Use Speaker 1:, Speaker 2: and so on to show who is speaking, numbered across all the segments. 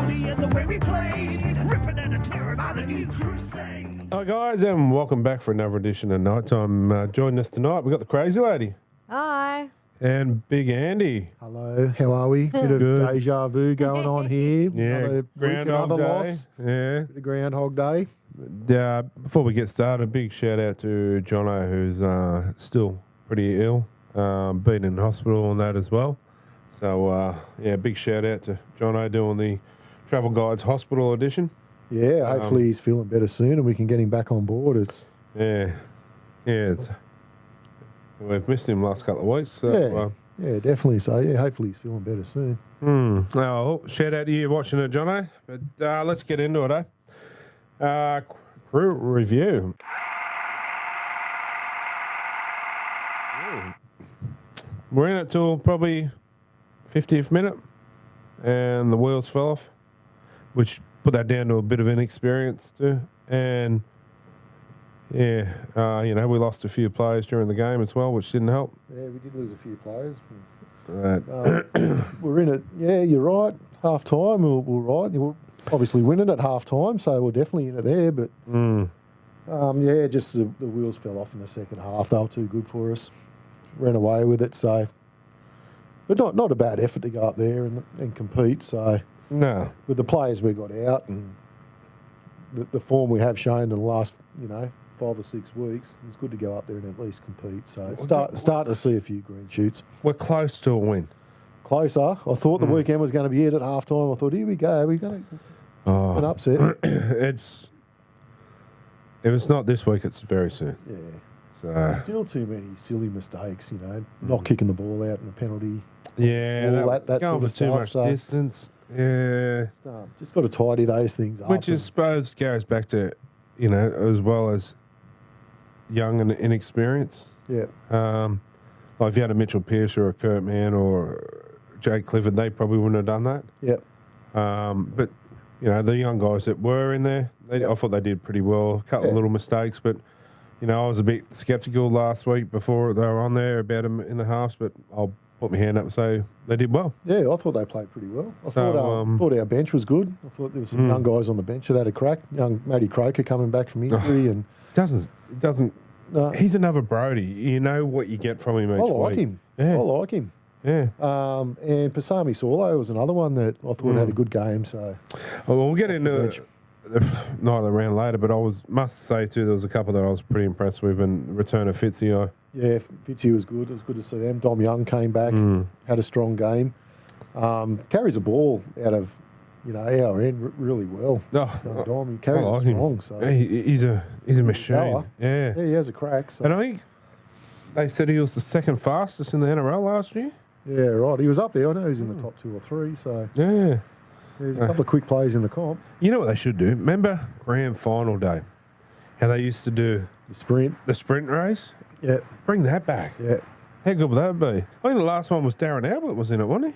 Speaker 1: rugby and the way we played, ripping and tearing on a new crusade.
Speaker 2: Hi guys, and welcome back for another edition of Nighttime. Joining us tonight, we've got the Crazy Lady.
Speaker 3: Hi.
Speaker 2: And Big Andy.
Speaker 4: Hello, how are we? Bit of
Speaker 2: Good.
Speaker 4: deja vu going on here.
Speaker 2: Yeah,
Speaker 4: Another week,
Speaker 2: Groundhog
Speaker 4: another
Speaker 2: Day.
Speaker 4: loss.
Speaker 2: Yeah.
Speaker 4: Bit of Groundhog Day.
Speaker 2: Before we get started, a big shout out to Jono, who's still pretty ill, been in hospital and that as well. So, big shout out to Jono doing the Travel Guides Hospital edition.
Speaker 4: Yeah, hopefully he's feeling better soon and we can get him back on board.
Speaker 2: We've missed him last couple of weeks. So,
Speaker 4: yeah, definitely so. Yeah, hopefully he's feeling better soon.
Speaker 2: Shout out to you watching it, Jono. But let's get into it, Crew review. We're in it till probably 50th minute, and the wheels fell off, which put that down to a bit of inexperience too. And we lost a few players during the game as well, which didn't help.
Speaker 4: Yeah, we did lose a few players.
Speaker 2: Right.
Speaker 4: We're in it. Yeah, you're right. Half time, we're right. We're obviously winning at half time, so we're definitely in it there. But just the wheels fell off in the second half. They were too good for us. Ran away with it. So, but not a bad effort to go up there and compete. So
Speaker 2: No.
Speaker 4: with the players we got out and the form we have shown in the last 5 or 6 weeks, it's good to go up there and at least compete. So start to see a few green shoots.
Speaker 2: We're close to a win.
Speaker 4: Closer. I thought the weekend was going to be it at half time. I thought, here we go. We're going to an upset.
Speaker 2: If it's not this week, it's very soon.
Speaker 4: Yeah.
Speaker 2: So
Speaker 4: Still too many silly mistakes, not kicking the ball out in a penalty.
Speaker 2: yeah,
Speaker 4: All that
Speaker 2: going
Speaker 4: sort
Speaker 2: for
Speaker 4: of
Speaker 2: too much
Speaker 4: stuff, so-
Speaker 2: distance. Yeah,
Speaker 4: Just got to tidy those things up.
Speaker 2: which I suppose goes back to as well as young and inexperienced.
Speaker 4: Yeah.
Speaker 2: Like if you had a Mitchell Pearce or a Kurt Mann or Jake Clifford, they probably wouldn't have done that.
Speaker 4: Yeah.
Speaker 2: But the young guys that were in there, I thought they did pretty well. A couple of little mistakes, but I was a bit sceptical last week before they were on there about them in the halves. But I'll put my hand up and say they did well.
Speaker 4: Yeah, I thought they played pretty well. I
Speaker 2: So,
Speaker 4: thought our bench was good. I thought there was some young guys on the bench that had a crack. Young Matty Croker coming back from injury. And
Speaker 2: Doesn't. He's another Brody. You know what you get from him each
Speaker 4: I
Speaker 2: week.
Speaker 4: like him.
Speaker 2: Yeah.
Speaker 4: I like him.
Speaker 2: Yeah.
Speaker 4: And Pasami Saulo was another one that I thought had a good game. So
Speaker 2: Well, we'll get into
Speaker 4: bench.
Speaker 2: the night of the round later, but must say too, there was a couple that I was pretty impressed with, and return of Fitzy.
Speaker 4: Yeah, Fitzy was good. It was good to see them. Dom Young came back, had a strong game. Carries the ball out of our end really well.
Speaker 2: Oh,
Speaker 4: Dom, he carries
Speaker 2: I like
Speaker 4: it
Speaker 2: him.
Speaker 4: strong. So
Speaker 2: Yeah, he's a machine.
Speaker 4: Power.
Speaker 2: Yeah.
Speaker 4: yeah, he has a crack. So.
Speaker 2: And I think they said he was the second fastest in the NRL last year.
Speaker 4: Yeah, right. He was up there. I know he was in the top 2 or 3. So
Speaker 2: Yeah.
Speaker 4: there's a couple of quick plays in the comp.
Speaker 2: You know what they should do? Remember grand final day? How they used to do
Speaker 4: The sprint.
Speaker 2: the sprint race?
Speaker 4: Yeah,
Speaker 2: Bring that back.
Speaker 4: yeah.
Speaker 2: How good would that be? I think the last one was Darren Albert was in it, wasn't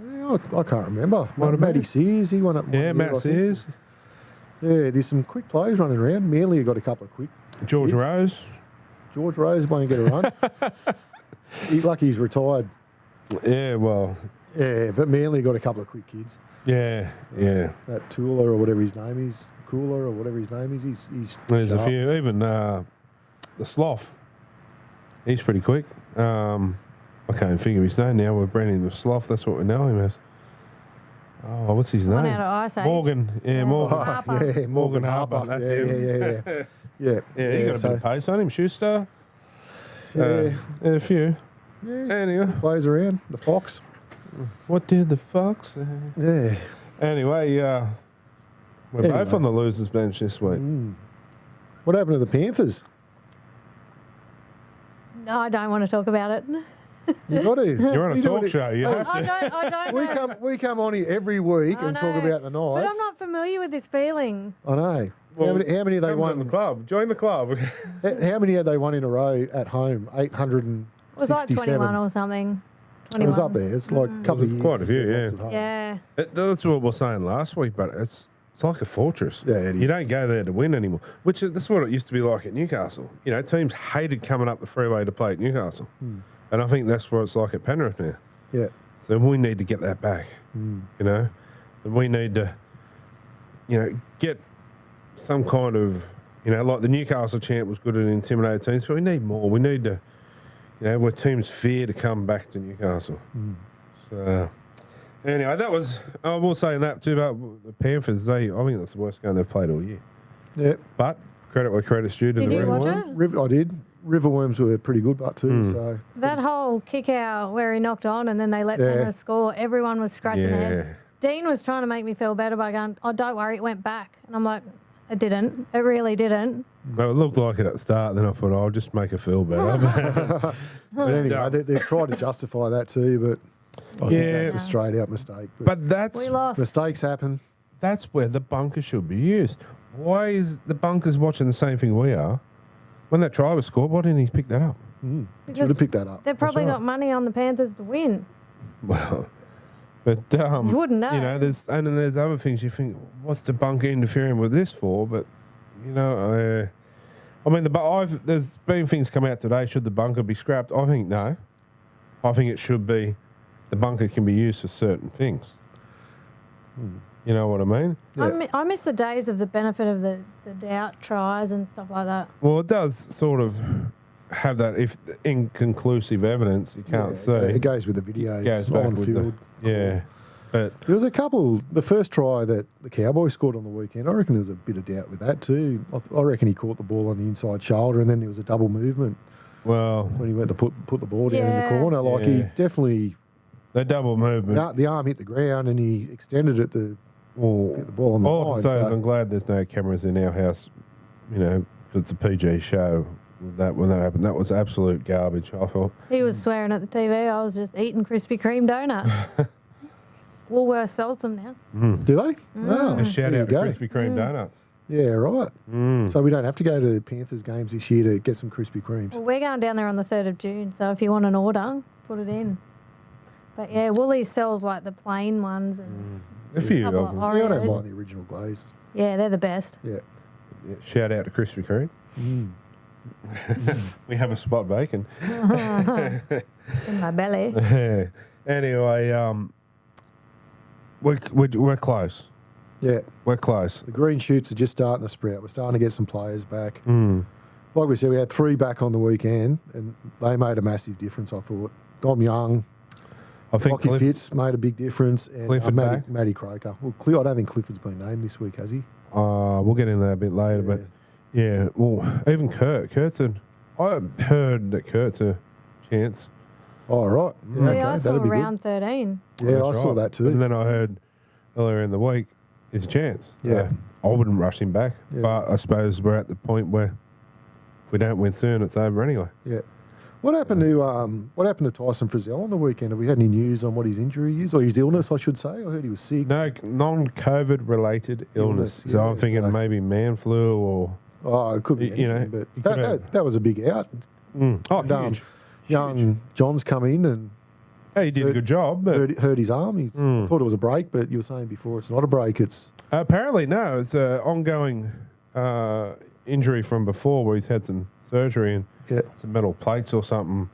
Speaker 4: Yeah, I can't remember.
Speaker 2: Might have
Speaker 4: Matty
Speaker 2: been.
Speaker 4: Sears, he won it.
Speaker 2: he? Yeah, Matt Sears,
Speaker 4: Yeah, there's some quick plays running around. Manly got a couple of quick.
Speaker 2: George
Speaker 4: Yes.
Speaker 2: Rose.
Speaker 4: George Rose won't get a run. Lucky he's retired.
Speaker 2: Yeah, well,
Speaker 4: Yeah, but Manly got a couple of quick kids.
Speaker 2: yeah.
Speaker 4: That Tula or whatever his name is, Cooler or whatever his name is, he's
Speaker 2: There's a
Speaker 4: sharp.
Speaker 2: few. Even the Sloth. He's pretty quick. I can't even think of his name now. We're branding the Sloth. That's what we know him as. Oh, what's his
Speaker 3: One
Speaker 2: name?
Speaker 3: out of Ice Age.
Speaker 2: Morgan. Yeah, Morgan.
Speaker 3: Harper.
Speaker 4: Yeah,
Speaker 2: Morgan Harper, that's him.
Speaker 4: Yeah. Yeah,
Speaker 2: Yeah, he got a bit of pace on him. Schuster.
Speaker 4: yeah.
Speaker 2: A few.
Speaker 4: Yeah.
Speaker 2: Anyway,
Speaker 4: Plays around. The Fox.
Speaker 2: what did the Fox say?
Speaker 4: Yeah.
Speaker 2: Anyway, we're
Speaker 4: Anyway.
Speaker 2: both on the losers bench this week.
Speaker 4: What happened to the Panthers?
Speaker 3: No, I don't want to talk about it.
Speaker 4: You got to.
Speaker 2: You're on a talk show. You have
Speaker 3: I
Speaker 2: to.
Speaker 3: don't know.
Speaker 4: We come on here every week
Speaker 3: I
Speaker 4: and talk
Speaker 3: know.
Speaker 4: about the
Speaker 3: But
Speaker 4: Knights.
Speaker 3: I'm not familiar with this feeling.
Speaker 4: I know.
Speaker 2: Well,
Speaker 4: how many have they
Speaker 2: Come to the
Speaker 4: won?
Speaker 2: club. Join the club.
Speaker 4: How many had they won in a row at home? 867.
Speaker 3: It was like 21 or something. 21.
Speaker 4: It was up there. It's like a couple of years.
Speaker 2: quite a few,
Speaker 4: since they've
Speaker 2: yeah.
Speaker 4: lost at home.
Speaker 3: Yeah.
Speaker 2: That's what we were saying last week, but it's like a fortress.
Speaker 4: Yeah, it is.
Speaker 2: You don't go there to win anymore. This is what it used to be like at Newcastle. Teams hated coming up the freeway to play at Newcastle. And I think that's what it's like at Penrith now.
Speaker 4: Yeah.
Speaker 2: So we need to get that back. It we need to, get some kind of, like the Newcastle champ was good at intimidating teams, but we need more. We need to, where teams fear to come back to Newcastle. So, anyway, that was, I will say that too about the Panthers. I think that's the worst game they've played all year.
Speaker 4: Yeah.
Speaker 2: But credit where credit's due to
Speaker 3: Did
Speaker 2: the
Speaker 3: you watch
Speaker 2: Riverworms.
Speaker 3: it?
Speaker 4: I did. Riverworms were pretty good, but too. So
Speaker 3: That whole kick out where he knocked on and then they let Penrith score, everyone was scratching their heads. Dean was trying to make me feel better by going, oh, don't worry, it went back. And I'm like, it didn't. It really didn't.
Speaker 2: Well, it looked like it at the start, then I thought, I'll just make her feel better.
Speaker 4: But anyway, they've tried to justify that too, but I think that's a straight out mistake.
Speaker 2: But that's
Speaker 3: We lost.
Speaker 4: mistakes happen.
Speaker 2: that's where the bunker should be used. Why is the bunkers watching the same thing we are? When that try was scored, why didn't he pick that up?
Speaker 3: Because
Speaker 4: Should have picked that up.
Speaker 3: They've probably
Speaker 2: right.
Speaker 3: got money on the Panthers to win.
Speaker 2: Well, but
Speaker 3: You wouldn't know.
Speaker 2: there's other things you think, what's the bunker interfering with this for? But there's been things come out today. Should the bunker be scrapped? I think no. I think it should be. The bunker can be used for certain things. You know what I mean?
Speaker 4: Yeah.
Speaker 3: I miss the days of the benefit of the doubt tries and stuff like that.
Speaker 2: Well, it does sort of have that. If inconclusive evidence, you can't see.
Speaker 4: It goes with the videos
Speaker 2: Goes back
Speaker 4: on
Speaker 2: with
Speaker 4: field.
Speaker 2: But
Speaker 4: There was a couple. The first try that the Cowboys scored on the weekend, I reckon there was a bit of doubt with that too. I reckon he caught the ball on the inside shoulder, and then there was a double movement
Speaker 2: well,
Speaker 4: when he went to put the ball down in the
Speaker 3: Yeah.
Speaker 4: corner. Like he
Speaker 2: Yeah.
Speaker 4: definitely
Speaker 2: the double movement.
Speaker 4: the arm hit the ground and he extended it to
Speaker 2: Well,
Speaker 4: get the ball on the
Speaker 2: all I
Speaker 4: line.
Speaker 2: can say is
Speaker 4: So,
Speaker 2: I'm glad there's no cameras in our house. Because it's a PG show. When that happened, that was absolute garbage. I felt.
Speaker 3: He was swearing at the TV. I was just eating Krispy Kreme donuts. Woolworths sells them now.
Speaker 4: do they? Oh,
Speaker 2: A shout
Speaker 4: there
Speaker 2: out
Speaker 4: you
Speaker 2: to
Speaker 4: go.
Speaker 2: Krispy Kreme donuts.
Speaker 4: Yeah, right. So we don't have to go to the Panthers games this year to get some Krispy Kremes.
Speaker 3: Well, we're going down there on the 3rd of June, so if you want an order, put it in. But yeah, Woolies sells like the plain ones and
Speaker 2: A few
Speaker 3: couple
Speaker 2: of
Speaker 3: of
Speaker 2: them.
Speaker 4: Yeah, I don't
Speaker 3: Oreos.
Speaker 4: mind the original glaze.
Speaker 3: Yeah, they're the best.
Speaker 4: Yeah.
Speaker 2: Yeah, shout out to Krispy Kreme. We have a spot bacon.
Speaker 3: In my belly.
Speaker 2: Anyway, we're close.
Speaker 4: Yeah.
Speaker 2: We're close.
Speaker 4: The green shoots are just starting to sprout. We're starting to get some players back. Like we said, we had 3 back on the weekend, and they made a massive difference, I thought. Dom Young,
Speaker 2: I think
Speaker 4: Lockie Fitz made a big difference, and
Speaker 2: Clifford back.
Speaker 4: Matty Croker. Well, I don't think Clifford's been named this week, has he?
Speaker 2: we'll get in there a bit later, but yeah. Well, even I heard that Kurt's a chance.
Speaker 4: Oh, right. Yeah,
Speaker 3: See,
Speaker 4: okay,
Speaker 3: I saw
Speaker 4: that'd be
Speaker 3: round 13.
Speaker 4: good. Yeah, I
Speaker 2: That's
Speaker 4: saw
Speaker 2: right.
Speaker 4: that too.
Speaker 2: And then I heard earlier in the week, it's a chance.
Speaker 4: Yeah.
Speaker 2: I wouldn't rush him back,
Speaker 4: Yeah.
Speaker 2: but I suppose we're at the point where if we don't win soon, it's over anyway.
Speaker 4: Yeah. What happened to Tyson Frizzell on the weekend? Have we had any news on what his injury is, or his illness, I should say? I heard he was sick.
Speaker 2: No, non-COVID related illness. So
Speaker 4: yeah,
Speaker 2: I'm thinking
Speaker 4: so-
Speaker 2: maybe man flu or
Speaker 4: Oh, it could be.
Speaker 2: You know,
Speaker 4: anything,
Speaker 2: you
Speaker 4: but
Speaker 2: could have-
Speaker 4: that was a big out.
Speaker 2: oh,
Speaker 4: And,
Speaker 2: huge.
Speaker 4: Young John's come in and
Speaker 2: Hey, he did a good job, but
Speaker 4: hurt his arm. I thought it was a break, but you were saying before it's not a break. It's
Speaker 2: apparently no. It's an ongoing injury from before where he's had some surgery and
Speaker 4: yeah,
Speaker 2: some metal plates or something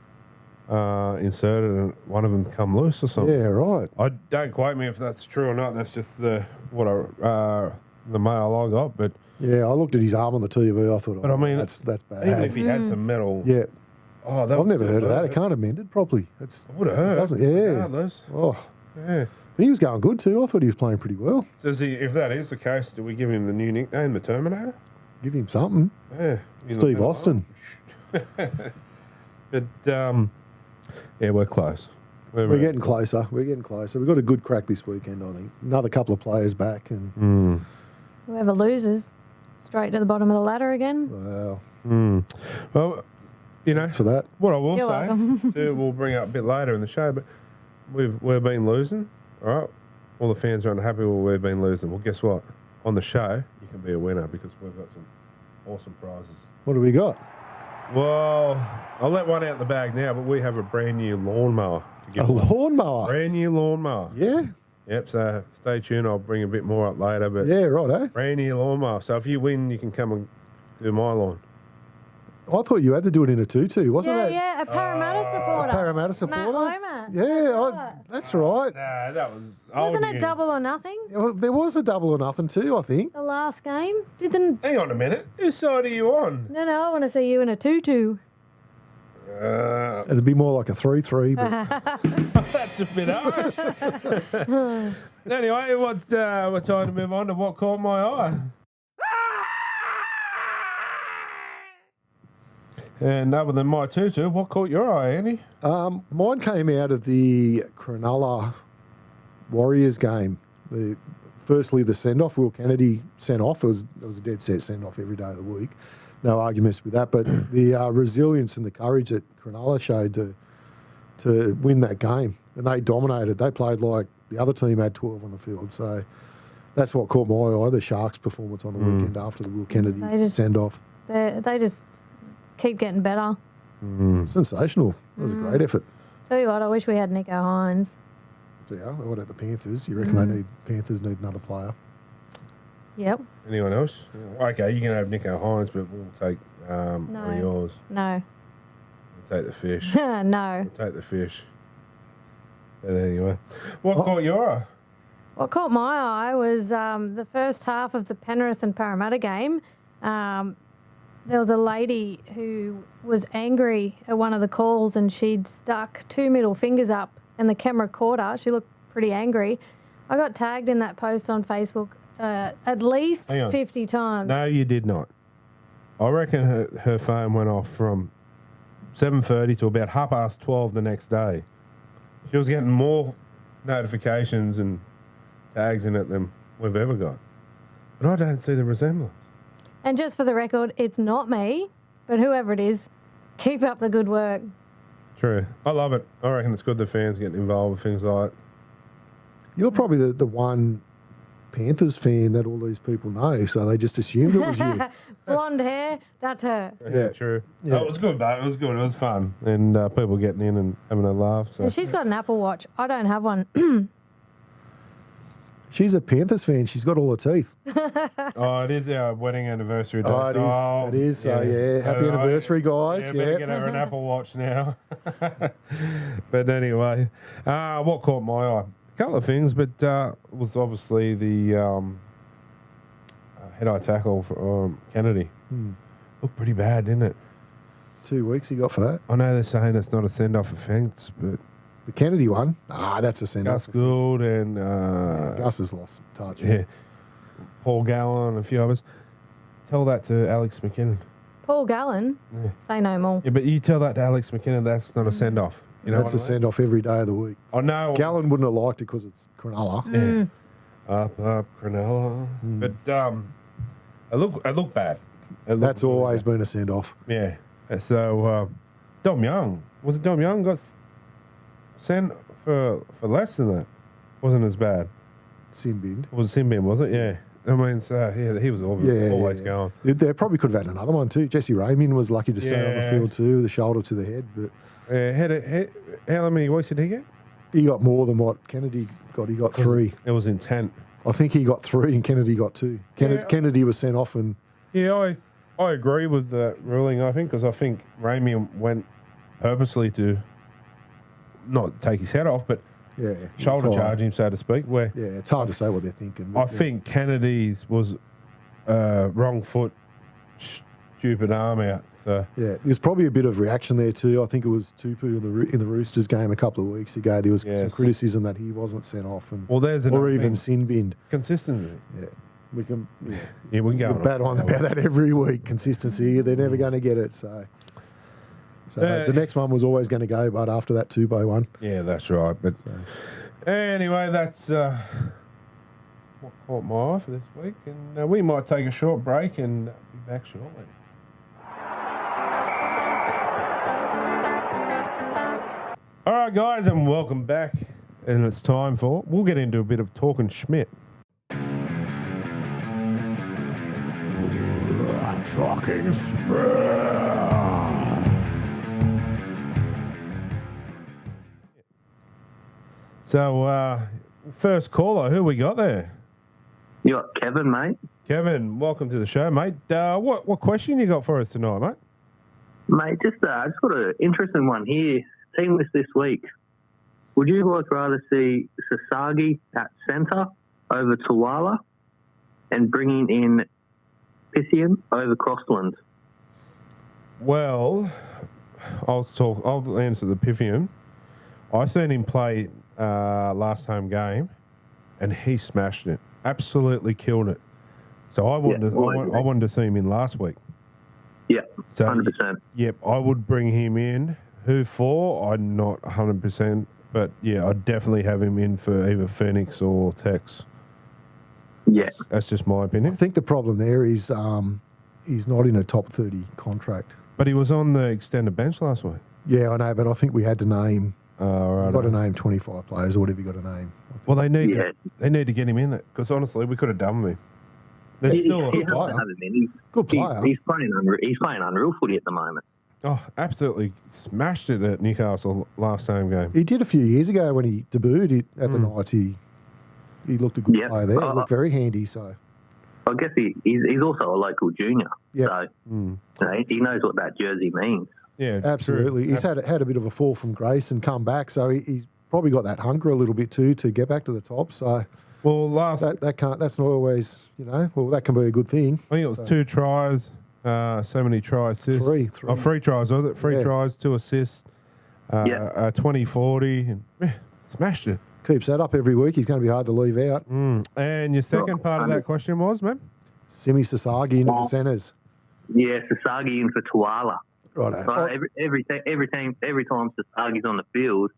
Speaker 2: inserted, and one of them come loose or something.
Speaker 4: yeah, right.
Speaker 2: I don't quote me if that's true or not. That's just the mail I got. But
Speaker 4: Yeah, I looked at his arm on the TV. I thought,
Speaker 2: But I mean,
Speaker 4: that's bad.
Speaker 2: even if he had some metal,
Speaker 4: yeah,
Speaker 2: oh, that
Speaker 4: I've
Speaker 2: was
Speaker 4: never
Speaker 2: good,
Speaker 4: heard of that.
Speaker 2: though.
Speaker 4: It can't have mended properly. It's
Speaker 2: Would have hurt.
Speaker 4: doesn't- yeah.
Speaker 2: Regardless.
Speaker 4: oh,
Speaker 2: Yeah.
Speaker 4: he was going good too. I thought he was playing pretty well.
Speaker 2: So if that is the case, do we give him the new nickname, the Terminator?
Speaker 4: Give him something.
Speaker 2: Yeah.
Speaker 4: Steve Austin.
Speaker 2: But yeah, we're close.
Speaker 4: We're getting closer. We're getting closer. We've got a good crack this weekend, I think. Another couple of players back, and
Speaker 3: Whoever loses, straight to the bottom of the ladder again.
Speaker 4: wow,
Speaker 2: Well,
Speaker 4: for that.
Speaker 2: what I will
Speaker 3: You're
Speaker 2: say,
Speaker 3: welcome.
Speaker 2: too, we'll bring up a bit later in the show, but we've been losing. All right, all the fans are unhappy. Well, we've been losing. Well, guess what? On the show, you can be a winner because we've got some awesome prizes.
Speaker 4: What do we got?
Speaker 2: Well, I'll let one out in the bag now, but we have a brand new lawnmower to
Speaker 4: A
Speaker 2: give away.
Speaker 4: lawnmower.
Speaker 2: Brand new lawnmower.
Speaker 4: Yeah,
Speaker 2: Yep. So stay tuned. I'll bring a bit more up later, but
Speaker 4: yeah, right, eh?
Speaker 2: brand new lawnmower. So if you win, you can come and do my lawn.
Speaker 4: I thought you had to do it in a 2-2, wasn't it?
Speaker 3: Yeah, a Parramatta supporter.
Speaker 4: Parramatta
Speaker 3: Matt
Speaker 4: supporter?
Speaker 3: Lomas.
Speaker 4: That's right.
Speaker 2: Nah, that was
Speaker 3: Wasn't
Speaker 2: old
Speaker 3: it
Speaker 2: news.
Speaker 3: double or nothing?
Speaker 4: Well, there was a double or nothing too, I think.
Speaker 3: The last game? Didn't.
Speaker 2: Hang on a minute. Whose side are you on?
Speaker 3: No, I want to see you in a 2-2.
Speaker 4: It'd be more like a 3-3. But
Speaker 2: That's a bit hard. Anyway, what's time to move on to what caught my eye? And other than my 2-2, what caught your eye, Andy?
Speaker 4: mine came out of the Cronulla Warriors game. Firstly, the send-off. Will Kennedy sent off. It was a dead set send-off every day of the week. No arguments with that. But the resilience and the courage that Cronulla showed to win that game. And they dominated. They played like the other team had 12 on the field. So that's what caught my eye, the Sharks' performance on the weekend after the Will Kennedy send-off.
Speaker 3: They just keep getting better.
Speaker 4: Sensational. It was a great effort.
Speaker 3: Tell you what, I wish we had Nico Hines.
Speaker 4: So, yeah, what about the Panthers? You reckon Panthers need another player?
Speaker 3: Yep.
Speaker 2: Anyone else? Okay, you can have Nico Hines, but we'll take one of yours.
Speaker 3: No.
Speaker 2: We'll take the fish.
Speaker 3: No.
Speaker 2: We'll take the fish. But anyway, what caught your eye?
Speaker 3: What caught my eye was the first half of the Penrith and Parramatta game. There was a lady who was angry at one of the calls and she'd stuck 2 middle fingers up and the camera caught her. She looked pretty angry. I got tagged in that post on Facebook at least 50 times.
Speaker 2: No, you did not. I reckon her phone went off from 7:30 to about 12:30 the next day. She was getting more notifications and tags in it than we've ever got. But I don't see the resemblance.
Speaker 3: And just for the record, it's not me, but whoever it is, keep up the good work.
Speaker 2: True. I love it. I reckon it's good the fans getting involved with things like that.
Speaker 4: You're probably the one Panthers fan that all these people know, so they just assumed it was you.
Speaker 3: Blonde hair, that's her.
Speaker 2: Yeah, true.
Speaker 4: Yeah.
Speaker 2: Oh, it was good, mate. It was good. It was fun. And people getting in and having a laugh. So.
Speaker 3: And she's got an Apple Watch. I don't have one.
Speaker 4: She's a Panthers fan. She's got all the teeth.
Speaker 2: Oh, it is our wedding anniversary day.
Speaker 4: Oh, it is.
Speaker 2: Oh,
Speaker 4: It is. So, yeah, happy anniversary, guys.
Speaker 2: Yeah, better get her an Apple Watch now. But anyway, what caught my eye? A couple of things, but was obviously the head-eye tackle for Kennedy. Looked pretty bad, didn't it?
Speaker 4: 2 weeks he got for that.
Speaker 2: I know they're saying it's not a send-off offence, but
Speaker 4: The Kennedy one, that's a send-off.
Speaker 2: Gus Gould and
Speaker 4: Gus has lost touch.
Speaker 2: yeah, Paul Gallen and a few others. Tell that to Alex McKinnon.
Speaker 3: Paul Gallen, say no more.
Speaker 2: Yeah, but you tell that to Alex McKinnon, that's not a send-off. You know
Speaker 4: That's a
Speaker 2: what I mean?
Speaker 4: send-off every day of the week.
Speaker 2: I know.
Speaker 4: Gallen wouldn't have liked it because it's Cronulla.
Speaker 2: Yeah. Up, Cronulla. But it looked bad.
Speaker 4: That's always been a send-off.
Speaker 2: Yeah. So, Dom Young. Was it Dom Young got sent for less than that? Wasn't as bad.
Speaker 4: Sin binned.
Speaker 2: It was Sin Bin, was it? Yeah. I mean, so, yeah, he was always going.
Speaker 4: They probably could have had another one too. Jesse Raymond was lucky to stay on the field too, the shoulder to the head. But
Speaker 2: How many weeks did he get?
Speaker 4: he got more than what Kennedy got. He got 3.
Speaker 2: It was intent.
Speaker 4: I think he got 3 and Kennedy got 2. Kennedy was sent off and
Speaker 2: Yeah, I agree with that ruling, I think, because I think Raymond went purposely to not take his head off, but shoulder charge him, so to speak. Where
Speaker 4: it's hard to say what they're thinking.
Speaker 2: I think Kennedy's was wrong foot, stupid arm out. So
Speaker 4: there's probably a bit of reaction there too. I think it was Tupu in the Roosters game a couple of weeks ago. There was some criticism that he wasn't sent off, and or even sin binned.
Speaker 2: Consistency.
Speaker 4: Yeah, we can.
Speaker 2: Yeah, we can go
Speaker 4: on about that every week. Consistency. They're never going to get it. So the next one was always going to go, but after that Tupou one.
Speaker 2: Yeah, that's right. But anyway, that's what caught my eye for this week, and we might take a short break and be back shortly. All right, guys, and welcome back. And it's time for, we'll get into a bit of Talking Schmidt.
Speaker 1: Talking Smith.
Speaker 2: So, first caller, who we got there?
Speaker 5: You got Kevin, mate.
Speaker 2: Kevin, welcome to the show, mate. What question you got for us tonight, mate?
Speaker 5: Mate, just got an interesting one here. Team list this week. Would you guys rather see Sasagi at centre over Tuwala and bringing in Pisian over Crossland?
Speaker 2: Well, I'll answer the Piffian. I seen him play last home game, and he smashed it. Absolutely killed it. So I wanted to see him in last week.
Speaker 5: Yeah,
Speaker 2: So
Speaker 5: 100%.
Speaker 2: Yep, I would bring him in. Who for? I'm not 100%, but yeah, I'd definitely have him in for either Phoenix or Tex.
Speaker 5: Yeah.
Speaker 2: That's just my
Speaker 4: I
Speaker 2: opinion.
Speaker 4: think the problem there is he's not in a top 30 contract.
Speaker 2: But he was on the extended bench last week.
Speaker 4: Yeah, I know, but I think we had to name.
Speaker 2: Right.
Speaker 4: You've got to name 25 players or whatever you got to name.
Speaker 2: Well, they need to get him in there because honestly, we could have done with him. There's still
Speaker 5: He
Speaker 2: a
Speaker 5: has to have him in.
Speaker 4: Good player.
Speaker 5: He's playing unreal footy at the moment.
Speaker 2: Absolutely smashed it at Newcastle last home game.
Speaker 4: He did a few years ago when he debuted at the Knights. He looked a good player there. He looked very handy. So
Speaker 5: I guess he's also a local junior.
Speaker 4: Yeah.
Speaker 5: So you know, he knows what that jersey means.
Speaker 2: Yeah,
Speaker 4: absolutely,
Speaker 2: true.
Speaker 4: he's had a bit of a fall from grace and come back. So he's probably got that hunger a little bit too to get back to the top. So
Speaker 2: well,
Speaker 4: that's not always, you know. Well, that can be a good thing.
Speaker 2: I think it was 2 tries, so many tries, assists.
Speaker 4: Three.
Speaker 2: Oh, 3 tries, was it? 3 tries, 2 assists, 20-40, and smashed it.
Speaker 4: Keeps that up every week. He's going to be hard to leave out.
Speaker 2: And your second part of that question was, man?
Speaker 4: Simi Sasagi into the centres.
Speaker 5: Yeah, Sasagi in for Tuwala.
Speaker 4: Right.
Speaker 5: So every time Sasagi's on the field,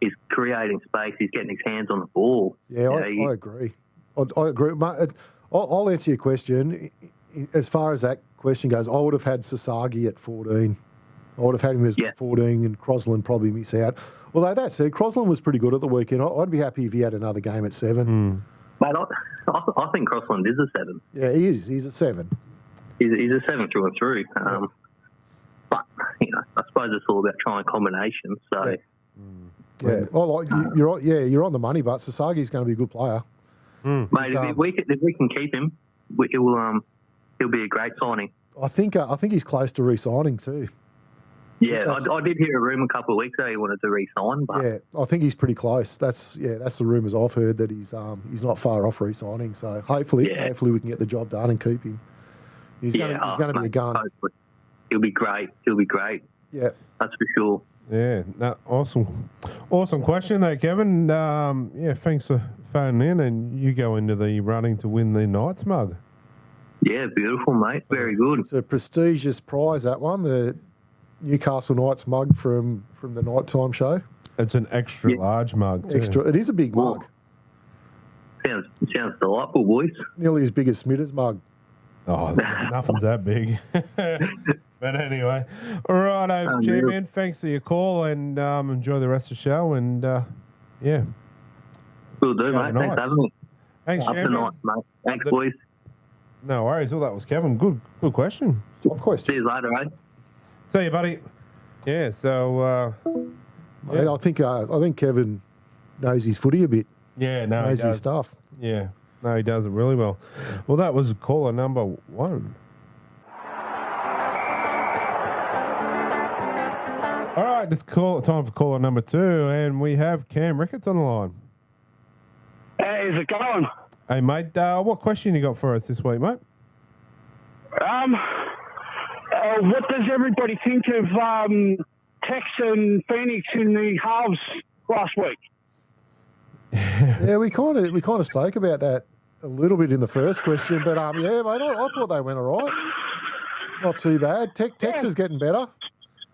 Speaker 5: he's creating space. He's getting his hands on the ball.
Speaker 4: Yeah, I agree. I agree. I'll answer your question. As far as that question goes, I would have had Sasagi at 14. I would have had him as 14 and Crosland probably miss out. Although that said, Crosland was pretty good at the weekend. I'd be happy if he had another game at 7.
Speaker 5: Mate, I think Crossland is a 7.
Speaker 4: Yeah, he is. He's at 7.
Speaker 5: He's a 7 through and through. But, you know, I suppose it's all about trying combinations. So,
Speaker 4: you're on the money, but Sasagi's going to be a good player.
Speaker 5: Mate, if we can keep him, he'll be a great signing.
Speaker 4: I think he's close to re-signing too.
Speaker 5: Yeah, I did hear a rumour a couple of weeks ago he wanted to re-sign, but
Speaker 4: yeah, I think he's pretty close. That's the rumours I've heard, that he's not far off re-signing. So hopefully we can get the job done and keep him. He's going to be a gun.
Speaker 5: Hopefully. He'll be great.
Speaker 4: Yeah,
Speaker 5: that's for sure.
Speaker 2: Yeah, awesome question though, Kevin. Thanks for phoning in, and you go into the running to win the Knights mug.
Speaker 5: Yeah, beautiful, mate. Very good.
Speaker 4: It's a prestigious prize, that one, the Newcastle Knights mug from the Nighttime show.
Speaker 2: It's an extra large mug too.
Speaker 4: It is a big mug.
Speaker 5: Sounds delightful, boys.
Speaker 4: Nearly as big as Smita's mug.
Speaker 2: Oh, nothing's that big. But anyway, all right, G-Man, thanks for your call, and enjoy the rest of the show. And
Speaker 5: Will do, mate. Thanks for having me.
Speaker 2: Thanks,
Speaker 5: Up to night, mate. Thanks, boys.
Speaker 2: No worries. Well, that was Kevin. Good question.
Speaker 4: Top question.
Speaker 5: See you later, eh?
Speaker 2: See you, buddy. Yeah. So,
Speaker 4: Mate, I think Kevin knows his footy a bit.
Speaker 2: Yeah, no,
Speaker 4: knows his stuff.
Speaker 2: Yeah, no, he does it really well. Well, that was caller number 1. All right, time for caller number 2, and we have Cam Ricketts on the line.
Speaker 6: Hey, how's it going?
Speaker 2: Hey, mate, what question you got for us this week, mate?
Speaker 6: What does everybody think of Tex and Phoenix in the halves last week?
Speaker 4: Yeah, we kind of spoke about that a little bit in the first question, but mate, I thought they went all right. Not too bad. Tex is getting better.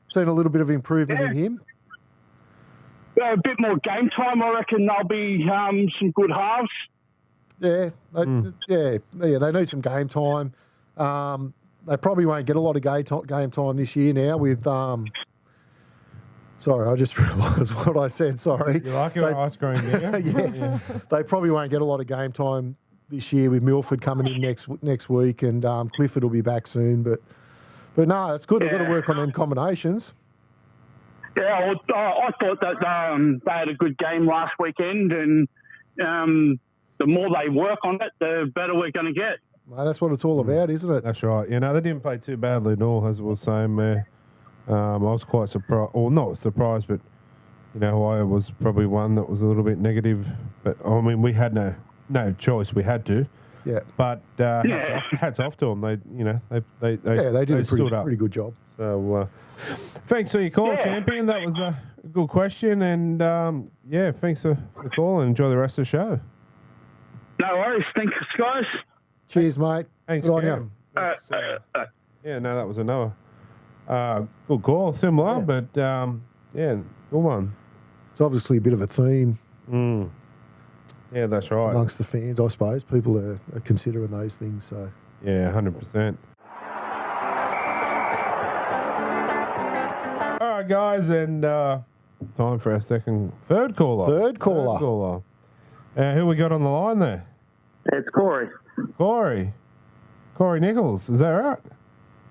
Speaker 4: Seen a little bit of improvement in him.
Speaker 6: A bit more game time, I reckon there'll be some good halves.
Speaker 4: Yeah, they need some game time. They probably won't get a lot of game time this year now with sorry, I just realised what I said, sorry.
Speaker 2: You like your ice cream, yeah?
Speaker 4: Yes. They probably won't get a lot of game time this year with Milford coming in next week, and Clifford will be back soon. But no, it's good. They've got to work on them combinations.
Speaker 6: Yeah, I thought that they had a good game last weekend, and the more they work on it, the better we're going to get.
Speaker 4: Well, that's what it's all about, isn't it?
Speaker 2: That's right. They didn't play too badly at all, as we were saying there. I was quite surprised, or not surprised, but I was probably one that was a little bit negative. But I mean, we had no choice; we had to.
Speaker 4: Yeah.
Speaker 2: But hats off to them. They
Speaker 4: They did a
Speaker 2: stood up.
Speaker 4: pretty good job.
Speaker 2: So thanks for your call, champion. That was a good question, and thanks for the call, and enjoy the rest of the show.
Speaker 6: No worries. Thanks, guys.
Speaker 4: Cheers, mate.
Speaker 2: Thanks,
Speaker 4: Good on
Speaker 2: Cam.
Speaker 4: you.
Speaker 2: That's, that was another good call. Similar, but good one.
Speaker 4: It's obviously a bit of a theme
Speaker 2: Yeah, that's right.
Speaker 4: amongst the fans, I suppose. People are considering those things. So
Speaker 2: Yeah, 100%. All right, guys, and time for our third caller.
Speaker 4: Third caller.
Speaker 2: Who we got on the line there?
Speaker 5: It's Corey.
Speaker 2: Corey Nichols, is that right?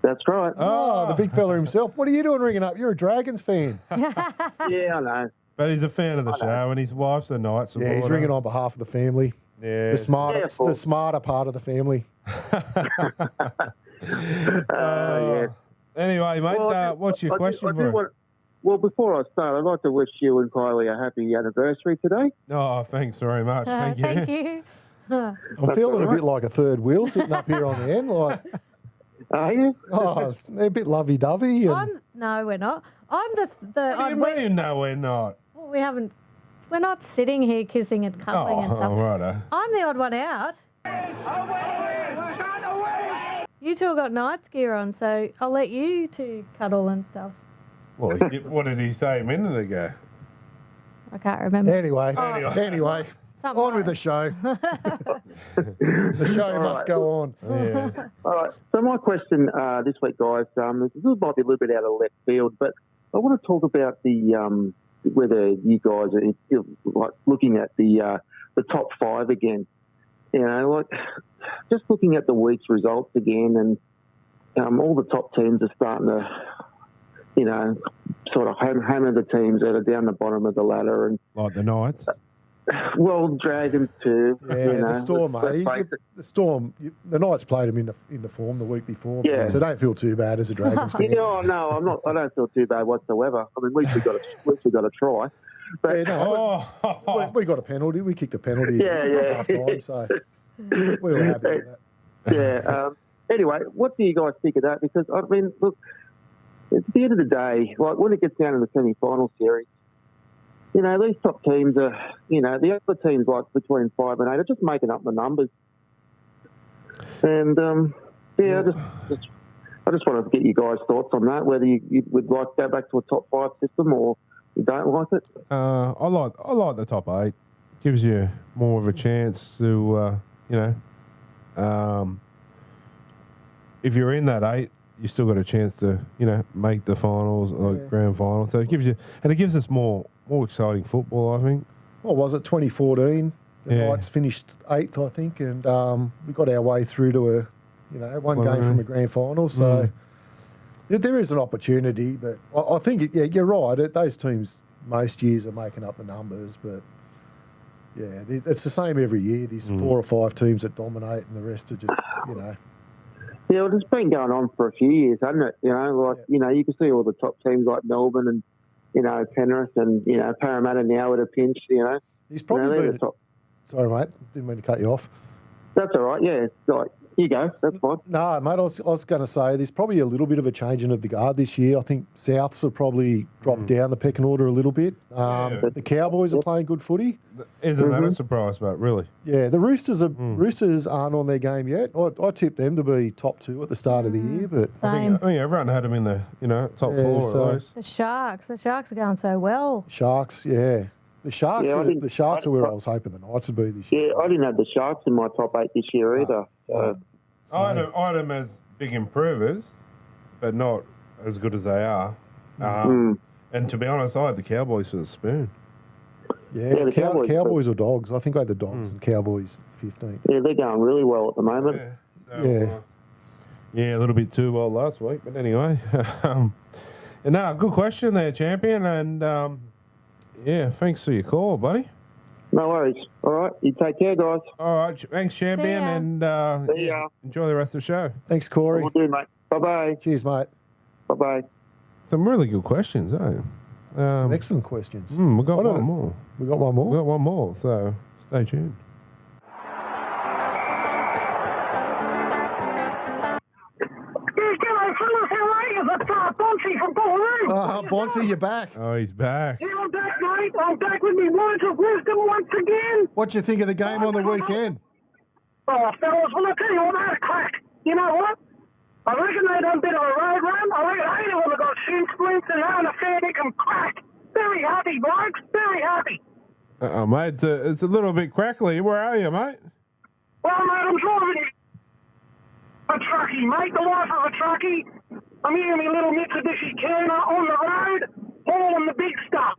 Speaker 5: That's right.
Speaker 4: Oh, the big fella himself. What are you doing ringing up? You're a Dragons fan.
Speaker 5: Yeah, I know.
Speaker 2: But he's a fan of the show, and his wife's a Knights supporter.
Speaker 4: Yeah, he's ringing on behalf of the family.
Speaker 2: Yeah.
Speaker 4: The smarter part of the family.
Speaker 2: Anyway, mate, what's your question for us?
Speaker 7: Well, before I start, I'd like to wish you and Kylie a happy anniversary today.
Speaker 2: Oh, thanks very much. Thank you.
Speaker 3: Thank you.
Speaker 4: I'm feeling a bit like a third wheel sitting up here on the end. Like,
Speaker 7: Are you?
Speaker 4: they're a bit lovey-dovey.
Speaker 3: No, we're not. I'm the
Speaker 2: What do you mean? No, we're not.
Speaker 3: Well, we haven't. We're not sitting here kissing and cuddling and stuff.
Speaker 2: Righto.
Speaker 3: I'm the odd one out. You two got Knights gear on, so I'll let you two cuddle and stuff.
Speaker 2: Well, what did he say a minute ago?
Speaker 3: I can't remember.
Speaker 4: Anyway,
Speaker 3: Something
Speaker 4: on with the show. The show must go on.
Speaker 2: Yeah.
Speaker 7: All right. So my question this week, guys, this might be a little bit out of left field, but I want to talk about the whether you guys are like looking at the top five again. You know, like just looking at the week's results again, and all the top teams are starting to, sort of hammer the teams that are down the bottom of the ladder, and
Speaker 2: Like the Knights?
Speaker 7: well, Dragons too.
Speaker 4: Yeah, the Storm, mate. The Storm, the Knights played them in the form the week before.
Speaker 7: Yeah.
Speaker 4: So don't feel too bad as a Dragons fan.
Speaker 7: No, I'm not. I don't feel too bad whatsoever. I mean, we got to try. But
Speaker 4: Yeah, no, we got a penalty. We kicked a penalty
Speaker 7: Yeah.
Speaker 4: half time, so we were happy with that.
Speaker 7: yeah. Anyway, what do you guys think of that? Because I mean, look, at the end of the day, like when it gets down to the semi-final series, these top teams are, the other teams like between 5 and 8 are just making up the numbers. And I just wanted to get you guys' thoughts on that. Whether you would like to go back to a top 5 system or you don't like it.
Speaker 2: I like the top 8. Gives you more of a chance to, if you're in that 8, you still got a chance to, make the finals or grand final. So it gives us more exciting football, I think.
Speaker 4: What was it, 2014? The
Speaker 2: Yeah.
Speaker 4: Knights finished 8th, I think, and we got our way through to one game from a grand final. So there is an opportunity, but I think, you're right. Those teams most years are making up the numbers, but it's the same every year. There's 4 or 5 teams that dominate, and the rest are just,
Speaker 7: Yeah, well, it's been going on for a few years, hasn't it? You can see all the top teams like Melbourne and, Penrith and, Parramatta now at a pinch,
Speaker 4: He's probably
Speaker 7: they're
Speaker 4: been...
Speaker 7: the top.
Speaker 4: Sorry, mate. Didn't mean to cut you off.
Speaker 7: That's all right, yeah. It's like, you go, that's fine.
Speaker 4: No, mate, I was going to say there's probably a little bit of a changing of the guard this year. I think Souths will probably drop down the pecking order a little bit. The Cowboys are playing good footy.
Speaker 2: Isn't that a surprise, but really?
Speaker 4: Yeah, the Roosters aren't on their game yet. I tipped them to be top 2 at the start of the year, but
Speaker 3: Same.
Speaker 2: I think everyone had them in the top 4
Speaker 4: so-
Speaker 2: at least.
Speaker 3: The Sharks are going so well.
Speaker 4: Sharks, yeah. The Sharks are where I was hoping the Knights would be this year.
Speaker 7: Yeah, I didn't have the Sharks in my top 8 this year either.
Speaker 2: I had them as big improvers, but not as good as they are. And to be honest, I had the Cowboys for the spoon.
Speaker 4: Yeah,
Speaker 7: the
Speaker 4: Cowboys or Dogs. I think I had the Dogs and Cowboys 15.
Speaker 7: Yeah, they're going really well at the moment.
Speaker 2: Yeah. A little bit too well last week, but anyway. Good question there, champion. And thanks for your call, buddy.
Speaker 7: No worries. All right, you take care, guys.
Speaker 2: All right, thanks, champion,
Speaker 3: See ya.
Speaker 2: and
Speaker 7: See ya.
Speaker 2: enjoy the rest of the show.
Speaker 4: Thanks, Corey.
Speaker 7: We'll do, mate. Bye-bye.
Speaker 4: Cheers, mate.
Speaker 7: Bye-bye.
Speaker 2: Some really good questions, eh?
Speaker 4: Some excellent questions.
Speaker 2: We got
Speaker 4: I don't
Speaker 2: one
Speaker 4: know.
Speaker 2: more.
Speaker 4: We got one more.
Speaker 2: We got one more, so stay tuned.
Speaker 8: G'day, fellas. How are you? It's Bonsie from Ballroom.
Speaker 4: Bonsie, you're back.
Speaker 2: Oh, he's back.
Speaker 8: Yeah, I'm back, mate. I'm back with me words of wisdom once again.
Speaker 4: What you think of the game on the weekend?
Speaker 8: Oh, fellas, well, I'll tell you what, they had a crack. You know what? I reckon they done a bit of a road run. I reckon 8 of them have got shin splints and having a fair dinkum crack. Very happy, blokes. Very happy.
Speaker 2: Mate, it's a little bit crackly. Where are you, mate?
Speaker 8: Well, mate, I'm driving a truckie, mate. The life of a truckie. I'm here in my little Mitsubishi Kerner on the road, hauling the big stuff.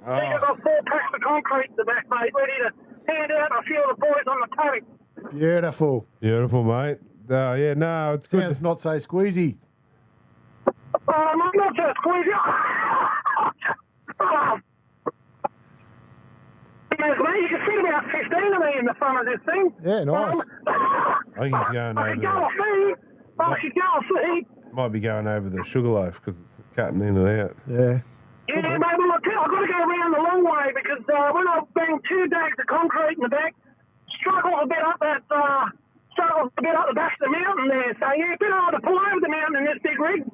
Speaker 8: I think I've got 4 packs of concrete in the back, mate, ready to hand out a few of the boys on the paddock.
Speaker 4: Beautiful.
Speaker 2: Beautiful, mate. Yeah, no, it's good.
Speaker 4: Sounds not so squeezy.
Speaker 8: Not so squeezy. Mate, you can see about 15 of me in the front of this thing.
Speaker 4: Yeah, nice.
Speaker 2: I think he's going
Speaker 8: I
Speaker 2: over
Speaker 8: should go a feed. I should go a feed.
Speaker 2: might be going over the sugar loaf because it's cutting in and out.
Speaker 4: Yeah.
Speaker 8: Yeah, mate, well, I've got to go around the long way because when I banged 2 bags of concrete in the back, struggled a bit up the back of the mountain there. So, yeah, a bit hard to pull over the mountain in this big rig.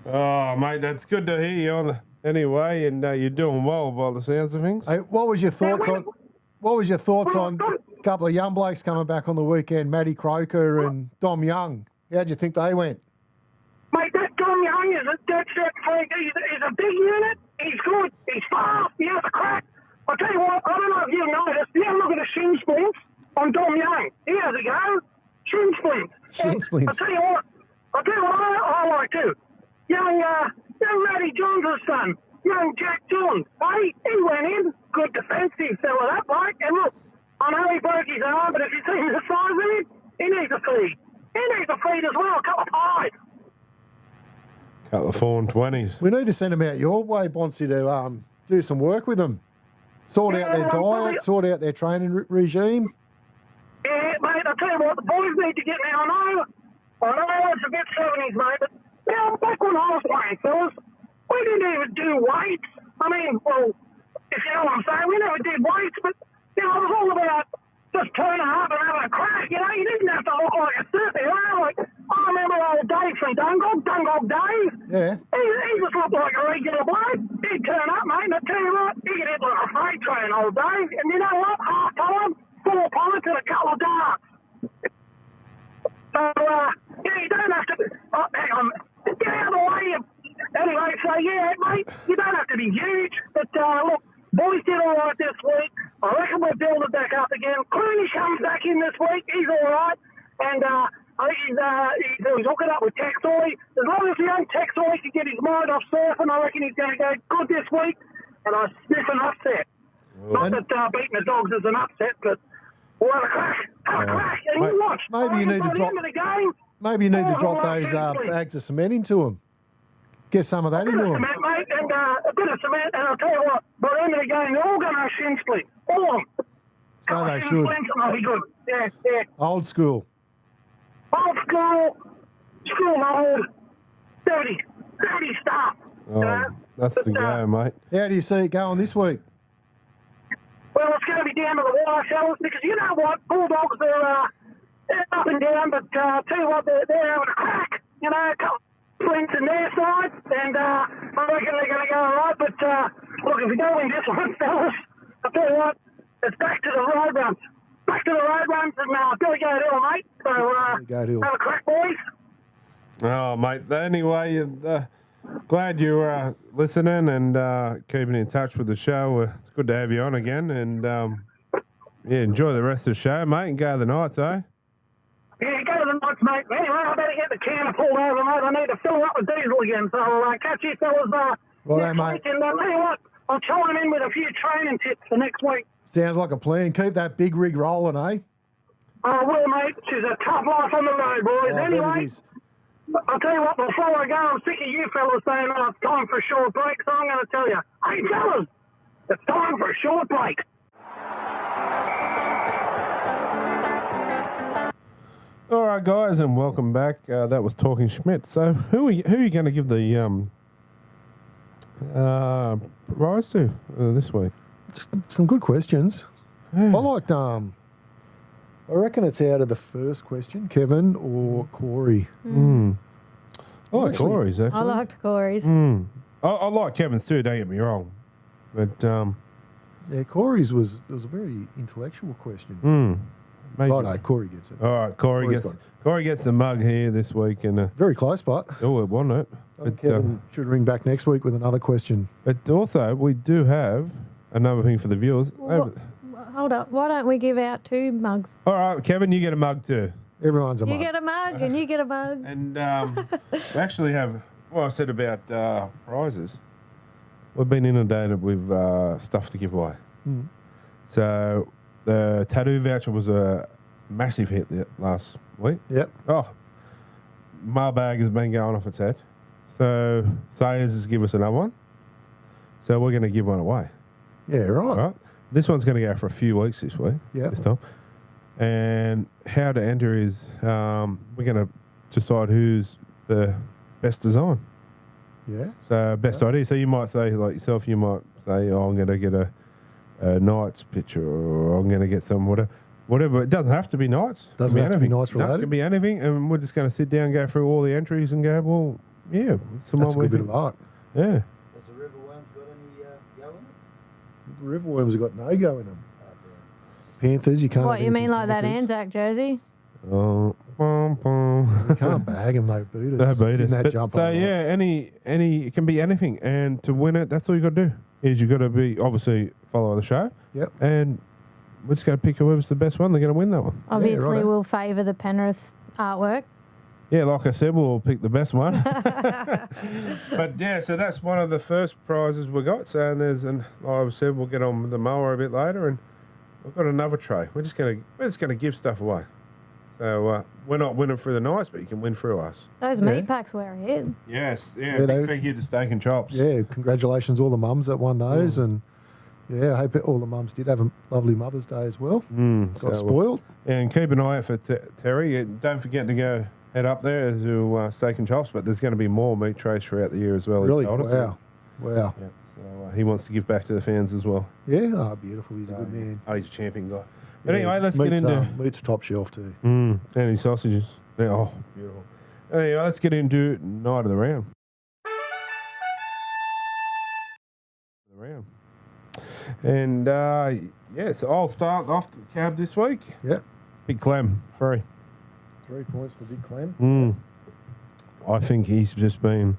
Speaker 2: Oh, mate, that's good to hear you on the, anyway, and you're doing well by the sounds of things.
Speaker 4: Hey, what was your thoughts on a couple of young blokes coming back on the weekend, Matty Croker and Dom Young? How'd you think they went?
Speaker 8: Mate, that Dom Young is a dead set freak. He's a big unit. He's good. He's fast. He has a crack. I'll tell you what, I don't know if you noticed. Yeah, look at the shin splints on Dom Young. He has a go. Shin splints.
Speaker 4: Shin splints.
Speaker 8: I'll tell you what I like too. Young Matty Johns' son, young Jack Johns. Hey, he went in. Good defensive fella, that bloke. And look, I know he broke his arm, but if you see the size of him, he needs a feed. He needs a feed as well, a couple of pies.
Speaker 2: Couple of 4 and 20s.
Speaker 4: We need to send them out your way, Bonsie, to do some work with them. Sort out their diet, sort out their training regime.
Speaker 8: Yeah, mate, I'll tell you what, the boys need to get me. I know it's a bit 70s, mate, but back when I was playing, fellas, we didn't even do weights. I mean, well, if you know what I'm saying, we never did weights, but, it was all about just turning up and having a crack, you didn't have to look like a superhero. Like, I remember old Dave from Dungog Dave.
Speaker 4: Yeah.
Speaker 8: He just looked like a regular bloke. He'd turn up, mate, and I tell you what, he could hit like a freight train, old Dave. And you know what? Half time, 4 pints and a couple of darts. So, you don't have to... Oh, hang on. Get out of the way. Anyway, so, yeah, mate, you don't have to be huge. But, look, boys did all right this week. I reckon we'll build it back up again. Clooney comes back in this week. He's all right. And I think he's hooking up with Texoy. As long as the young Texoy can get his mind off surfing, I reckon he's going to go good this week. And I sniff an upset. Not that beating the Dogs is an upset, but we'll have a crack. Have a crack. And you watch.
Speaker 4: Maybe you need to drop... Maybe you need to drop those bags of cement into them. Get some of that into them.
Speaker 8: Cement, mate, and a bit of cement, and I'll tell you what, by the end of the game, they're all going to have shin split. All of them.
Speaker 4: So they
Speaker 8: Shin
Speaker 4: should.
Speaker 8: splints, and they'll be good. Yeah.
Speaker 4: Old school.
Speaker 8: Old school old, dirty stuff.
Speaker 2: Oh, that's the go, mate.
Speaker 4: How do you see it going this week?
Speaker 8: Well, it's going to be down to the wire, fellas, because you know what? Bulldogs, they're up and down, but tell you what, they're having a crack. A couple of points in their side, and I reckon they're going to go all right. But, look, if we don't win this one, fellas, I'll tell you what, it's back to the road runs. Back to the road runs, and Billy Goat Hill, mate. So, have a crack, boys.
Speaker 2: Oh, mate. Anyway, glad you were listening and keeping in touch with the show. It's good to have you on again. And, enjoy the rest of the show, mate, and go to the Knights, eh?
Speaker 8: Yeah, go to the Knights, mate. Anyway, I better get the can pulled over, mate. I need to fill it up with diesel again. So I'll catch you fellas next
Speaker 4: mate.
Speaker 8: week. And tell you what, I'll chime in with a few training tips for next week.
Speaker 4: Sounds like a plan. Keep that big rig rolling, eh?
Speaker 8: I will, mate. It's a tough life on the road, boys.
Speaker 4: I bet it
Speaker 8: Anyway,
Speaker 4: is.
Speaker 8: I'll tell you what, before I go, I'm sick of you fellas saying, it's time for a short break. So I'm going to tell you, hey, fellas, it's time for a short break.
Speaker 2: All right, right, guys, and welcome back. That was Talking Schmidt. So, who are you going to give the prize to this week?
Speaker 4: Some good questions. I liked. I reckon it's out of the first question, Kevin or Corey.
Speaker 2: I like
Speaker 4: Actually,
Speaker 2: Corey's, actually.
Speaker 3: I liked Corey's.
Speaker 2: I like Kevin's too, don't get me wrong. But,
Speaker 4: Yeah, Corey's was a very intellectual question.
Speaker 2: maybe.
Speaker 4: Righto, Corey gets it.
Speaker 2: All right, Corey
Speaker 4: Corey's
Speaker 2: gets the mug here this week. And
Speaker 4: Very close, but
Speaker 2: oh, it wasn't it?
Speaker 4: I think Kevin should ring back next week with another question.
Speaker 2: But also, we do have another thing for the viewers.
Speaker 3: Hold up. Why don't we give out 2 mugs?
Speaker 2: All right, Kevin, you get a mug too.
Speaker 4: Everyone's a
Speaker 3: You
Speaker 4: mug.
Speaker 3: get a mug and you get a mug.
Speaker 2: And we actually have, well, I said about prizes. We've been inundated with stuff to give away. So the tattoo voucher was a massive hit last week.
Speaker 4: Yep.
Speaker 2: Oh, mailbag has been going off its head. So Sayers has given us another one. So we're going to give one away.
Speaker 4: Yeah, right.
Speaker 2: All right. This one's going to go for a few weeks this week.
Speaker 4: Yep.
Speaker 2: This time. And how to enter is we're going to decide who's the best design.
Speaker 4: Yeah.
Speaker 2: So best idea. So you might say, like yourself, you might say, oh, I'm going to get a Knights picture, or I'm going to get some whatever. It doesn't have to be Knights.
Speaker 4: Doesn't
Speaker 2: It
Speaker 4: have
Speaker 2: can
Speaker 4: to be
Speaker 2: anything.
Speaker 4: Knights
Speaker 2: No, it
Speaker 4: related.
Speaker 2: can be anything, and we're just going to sit down, go through all the entries, and go, well, yeah,
Speaker 4: That's a good bit of art.
Speaker 2: Yeah.
Speaker 9: Has the Riverworms got any go in it?
Speaker 4: The Riverworms have got no go in them. Panthers, you can't.
Speaker 3: What,
Speaker 4: have
Speaker 3: you mean
Speaker 4: anything
Speaker 3: like that
Speaker 4: Panthers.
Speaker 3: Anzac jersey?
Speaker 2: Oh, bum, bum.
Speaker 4: You can't bag them, they beat us.
Speaker 2: They beat
Speaker 4: In
Speaker 2: us.
Speaker 4: that
Speaker 2: But,
Speaker 4: jumper.
Speaker 2: so yeah, any it can be anything, and to win it, that's all you got to do. Is you got to be obviously follow the show.
Speaker 4: Yep.
Speaker 2: And we're just going to pick whoever's the best one. They're going to win that one.
Speaker 3: Obviously,
Speaker 4: righto.
Speaker 3: we'll favour the Penrith artwork.
Speaker 2: Yeah, like I said, we'll pick the best one. But yeah, so that's one of the first prizes we got. So and there's, and like I said, we'll get on with the mower a bit later, and we've got another tray. We're just going to give stuff away. So we're not winning through the Knights, but you can win through us.
Speaker 3: Those meat packs were a hit.
Speaker 2: Yes,
Speaker 4: Yeah,
Speaker 2: big
Speaker 4: they-
Speaker 2: thank you to Steak and Chops.
Speaker 4: Yeah, congratulations all the mums that won those, and yeah, I hope all the mums did have a lovely Mother's Day as well. Got spoiled.
Speaker 2: And keep an eye out for Terry. Don't forget to go head up there to Steak and Chops, but there's going to be more meat trays throughout the year as well. he
Speaker 4: Really?
Speaker 2: told us.
Speaker 4: Wow.
Speaker 2: Yeah. So he wants to give back to the fans as well.
Speaker 4: Yeah, beautiful. He's a good man.
Speaker 2: Oh, he's a champion guy. But
Speaker 4: Yeah,
Speaker 2: anyway, let's get
Speaker 4: meat's,
Speaker 2: into
Speaker 4: meat's top shelf too.
Speaker 2: and his sausages. Yeah, oh, beautiful. Anyway, let's get into night of the round. And so I'll start off the cab this week.
Speaker 4: Yep.
Speaker 2: Big Clem, 3.
Speaker 4: 3 points for Big Clem.
Speaker 2: I think he's just been,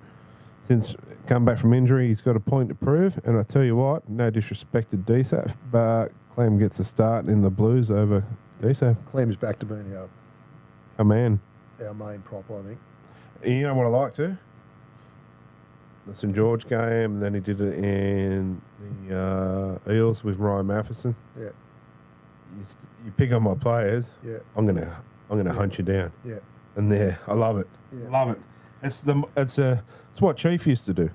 Speaker 2: since come back from injury, he's got a point to prove. And I tell you what, no disrespect to DSAF, but Clem gets a start in the Blues over DSAF.
Speaker 4: Clem's back to being
Speaker 2: A man.
Speaker 4: our main prop, I think.
Speaker 2: You know what I like too? The St George game, and then he did it in the Eels with Ryan Matheson.
Speaker 4: Yeah.
Speaker 2: You pick on my players,
Speaker 4: Yeah.
Speaker 2: I'm gonna hunt you down.
Speaker 4: Yeah.
Speaker 2: And there, I love it.
Speaker 4: Yeah.
Speaker 2: Love it. It's what Chief used to do.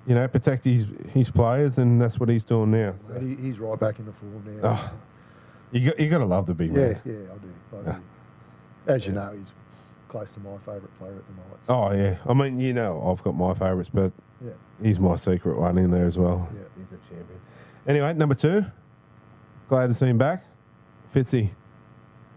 Speaker 2: You know, protect his players, and that's what he's doing now. So.
Speaker 4: And he's right back in the form now.
Speaker 2: Oh, you got to love the big
Speaker 4: yeah,
Speaker 2: man.
Speaker 4: yeah, I do. As you know, he's close to my favourite player at the Knights.
Speaker 2: Oh yeah, I mean, you know, I've got my favourites, but
Speaker 4: Yeah.
Speaker 2: he's my secret one in there as well.
Speaker 4: Yeah.
Speaker 2: He's a champion. Anyway, number 2, glad to see him back. Fitzy.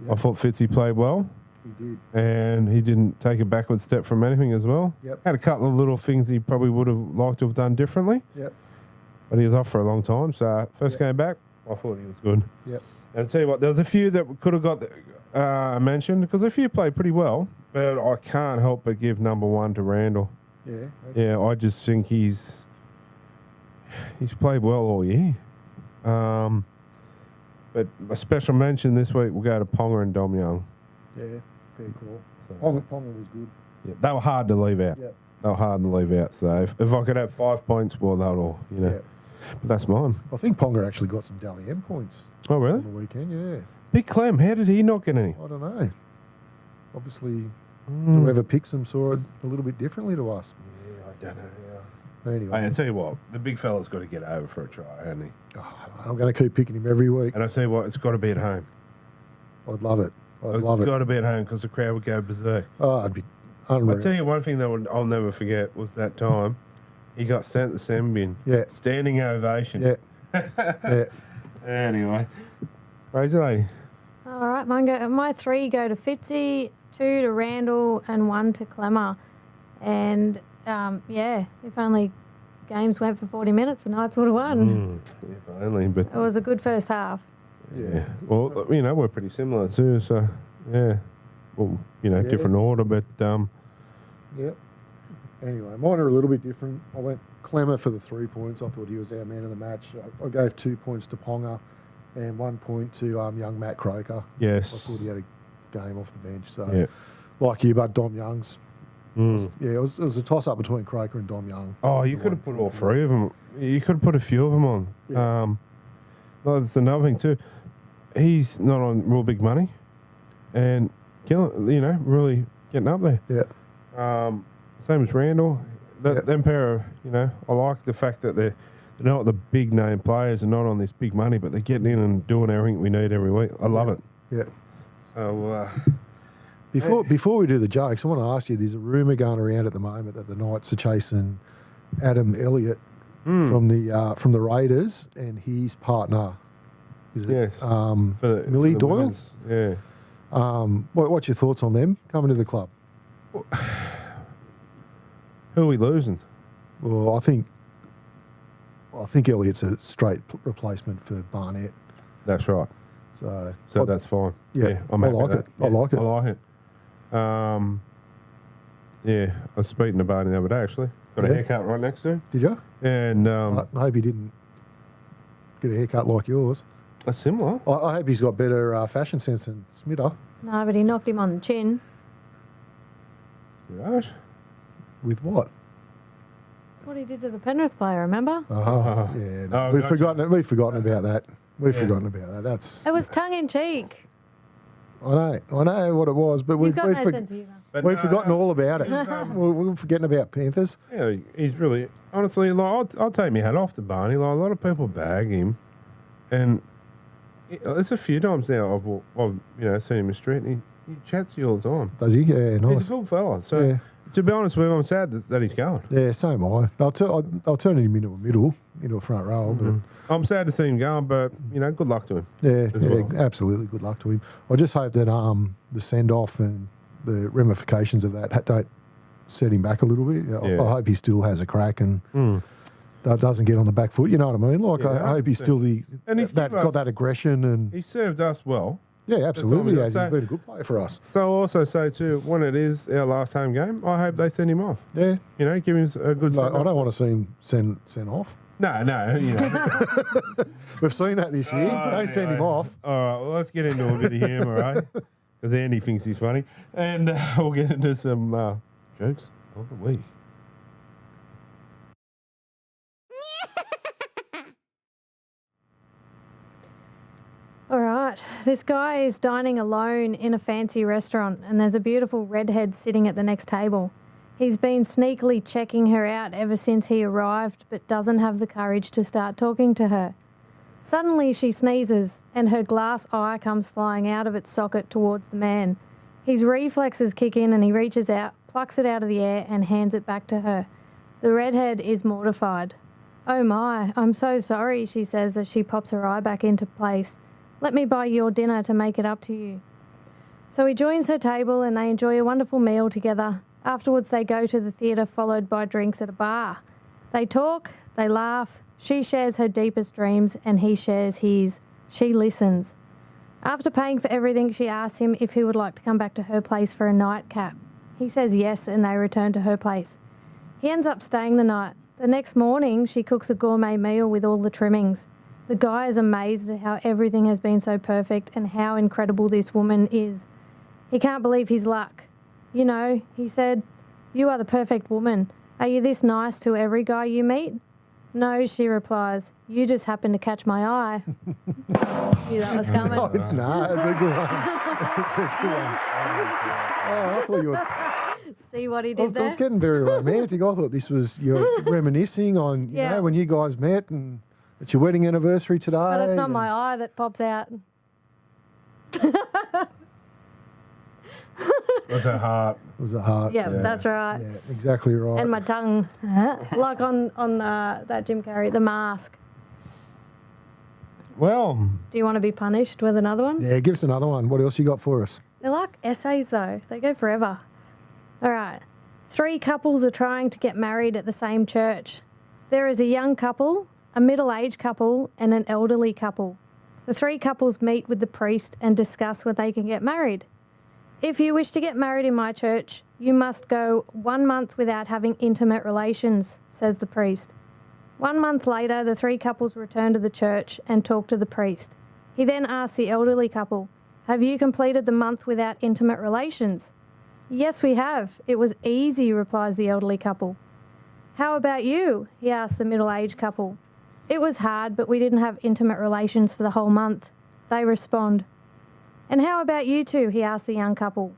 Speaker 4: Yeah.
Speaker 2: I thought Fitzy played well,
Speaker 4: He did.
Speaker 2: and he didn't take a backward step from anything as well.
Speaker 4: Yep.
Speaker 2: Had a couple of little things he probably would have liked to have done differently,
Speaker 4: Yep.
Speaker 2: but he was off for a long time. So first game back, I thought he was good.
Speaker 4: Yep.
Speaker 2: And I'll tell you what, there was a few that could have got mentioned, because a few played pretty well, but I can't help but give number 1 to Randall.
Speaker 4: Yeah.
Speaker 2: Yeah, I just think he's played well all year. But a special mention this week will go to Ponga and Dom Young.
Speaker 4: Yeah. Fair call.
Speaker 2: So,
Speaker 4: Ponga was good.
Speaker 2: yeah, they were hard to leave out.
Speaker 4: Yep.
Speaker 2: They were hard to leave out. So if I could have 5 points, well, that all, you know.
Speaker 4: Yeah.
Speaker 2: But that's mine.
Speaker 4: I think Ponga actually got some Dally M points
Speaker 2: Oh,
Speaker 4: on
Speaker 2: really?
Speaker 4: the weekend. Yeah.
Speaker 2: Big Clem, how did he not get any?
Speaker 4: I don't know. Obviously, whoever picks them saw it a little bit differently to us.
Speaker 2: Yeah, I don't know.
Speaker 4: Anyway,
Speaker 2: I tell you what, the big fella's got to get over for a try, hasn't he?
Speaker 4: I'm going to keep picking him every week.
Speaker 2: And I tell you what, it's got to be at home.
Speaker 4: I'd love it. I'd love it.
Speaker 2: Got to be at home because the crowd would go berserk.
Speaker 4: Oh, I'd be unreal.
Speaker 2: I'll tell you one thing that I'll never forget was that time he got sent to Sembin.
Speaker 4: Yeah.
Speaker 2: Standing ovation.
Speaker 4: Yeah. Yeah.
Speaker 2: Anyway. Crazy lady.
Speaker 3: All right, my 3 go to Fitzy, 2 to Randall, and 1 to Clemmer. And, if only games went for 40 minutes, the Knights would have won.
Speaker 2: If only, but...
Speaker 3: It was a good first half.
Speaker 2: Yeah. Well, we're pretty similar too, so, yeah. Well, different order, but...
Speaker 4: Yep. Anyway, mine are a little bit different. I went Clemmer for the 3 points. I thought he was our man of the match. I gave 2 points to Ponga and 1 point to young Matt Croker.
Speaker 2: Yes.
Speaker 4: I thought he had a game off the bench. So,
Speaker 2: Yeah.
Speaker 4: like you, but Dom Young's. It was a toss-up between Croker and Dom Young.
Speaker 2: Oh, you could have put all 3 of them. You could have put a few of them on.
Speaker 4: Yeah.
Speaker 2: That's another thing too. He's not on real big money, and really getting up there.
Speaker 4: Yeah.
Speaker 2: Same as Randall. Them pair of, I like the fact that they're not the big name players and not on this big money, but they're getting in and doing everything we need every week. I love it.
Speaker 4: Yeah.
Speaker 2: So
Speaker 4: Before we do the jokes, I want to ask you, there's a rumour going around at the moment that the Knights are chasing Adam Elliott from the Raiders and his partner. Is it,
Speaker 2: yes,
Speaker 4: Millie Doyle?
Speaker 2: women's, yeah.
Speaker 4: What's your thoughts on them coming to the club?
Speaker 2: Who are we losing?
Speaker 4: Well, I think Elliott's a straight replacement for Barnett.
Speaker 2: That's right.
Speaker 4: So
Speaker 2: That's fine.
Speaker 4: Yeah,
Speaker 2: I'm happy with that.
Speaker 4: I like it.
Speaker 2: I like it. I was speaking to Barney the other day, actually. Got a haircut right next to him.
Speaker 4: Did you?
Speaker 2: And
Speaker 4: I hope he didn't get a haircut like yours.
Speaker 2: a similar.
Speaker 4: I hope he's got better fashion sense than Smita.
Speaker 3: No, but he knocked him on the chin.
Speaker 2: Right.
Speaker 4: With what?
Speaker 3: That's what he did to the Penrith player, remember?
Speaker 4: Yeah. No, we've forgotten about that. We've forgotten about that. That's.
Speaker 3: It was tongue in cheek.
Speaker 4: I know what it was, but
Speaker 3: You've got no sense of humour.
Speaker 4: we've forgotten all about it. We're forgetting about Panthers.
Speaker 2: Yeah, he's really honestly. Like, I'll take my hat off to Barney. Like, a lot of people bag him, and there's a few times now I've seen him in the street, and he chats to you all the time.
Speaker 4: Does he? Yeah, nice.
Speaker 2: He's a good fella. So to be honest with him, I'm sad that he's going.
Speaker 4: Yeah, so am I. I'll turn him into a front row, but.
Speaker 2: I'm sad to see him going, but, good luck to him.
Speaker 4: Yeah, absolutely. Good luck to him. I just hope that the send-off and the ramifications of that don't set him back a little bit. I hope he still has a crack and doesn't get on the back foot. You know what I mean? Like, I hope he's still got that aggression. And
Speaker 2: he served us well.
Speaker 4: Yeah, absolutely. He's
Speaker 2: So-
Speaker 4: been a good player for us.
Speaker 2: So I'll also say, too, when it is our last home game, I hope they send him off.
Speaker 4: Yeah.
Speaker 2: Give him a good
Speaker 4: I don't want to see him sent off.
Speaker 2: No.
Speaker 4: We've seen that this year. Don't send him off.
Speaker 2: All right, well, let's get into a bit of humour, right? Because Andy thinks he's funny. And we'll get into some jokes of the week.
Speaker 3: All right. This guy is dining alone in a fancy restaurant and there's a beautiful redhead sitting at the next table. He's been sneakily checking her out ever since he arrived but doesn't have the courage to start talking to her. Suddenly she sneezes and her glass eye comes flying out of its socket towards the man. His reflexes kick in and he reaches out, plucks it out of the air and hands it back to her. The redhead is mortified. "Oh my, I'm so sorry," she says as she pops her eye back into place. "Let me buy your dinner to make it up to you." So he joins her table and they enjoy a wonderful meal together. Afterwards they go to the theatre followed by drinks at a bar. They talk, they laugh, she shares her deepest dreams and he shares his. She listens. After paying for everything, she asks him if he would like to come back to her place for a nightcap. He says yes and they return to her place. He ends up staying the night. The next morning she cooks a gourmet meal with all the trimmings. The guy is amazed at how everything has been so perfect and how incredible this woman is. He can't believe his luck. "You know," he said, "you are the perfect woman. Are you this nice to every guy you meet?" "No," she replies, "you just happen to catch my eye." Knew that was coming.
Speaker 4: No, it's a good one. It's a good one. Oh, I thought you were...
Speaker 3: See what he did
Speaker 4: I was
Speaker 3: there?
Speaker 4: getting very romantic. I thought this was you're reminiscing on, you know, when you guys met and it's your wedding anniversary today.
Speaker 3: But it's not my eye that pops out.
Speaker 2: Was her heart.
Speaker 4: It was a heart.
Speaker 3: Yeah, that's right.
Speaker 4: Yeah, exactly right.
Speaker 3: And my tongue, like on that Jim Carrey, The Mask.
Speaker 2: Well,
Speaker 3: Do you want to be punished with another one?
Speaker 4: Yeah, give us another one. What else you got for us?
Speaker 3: They're like essays, though. They go forever. All right. 3 couples are trying to get married at the same church. There is a young couple, a middle-aged couple, and an elderly couple. The 3 couples meet with the priest and discuss when they can get married. If you wish to get married in my church, you must go 1 month without having intimate relations, says the priest. 1 month later, the 3 couples return to the church and talk to the priest. He then asks the elderly couple, "Have you completed the month without intimate relations?" "Yes, we have. It was easy," replies the elderly couple. "How about you?" he asks the middle-aged couple. "It was hard, but we didn't have intimate relations for the whole month," they respond. "And how about you two?" he asks the young couple.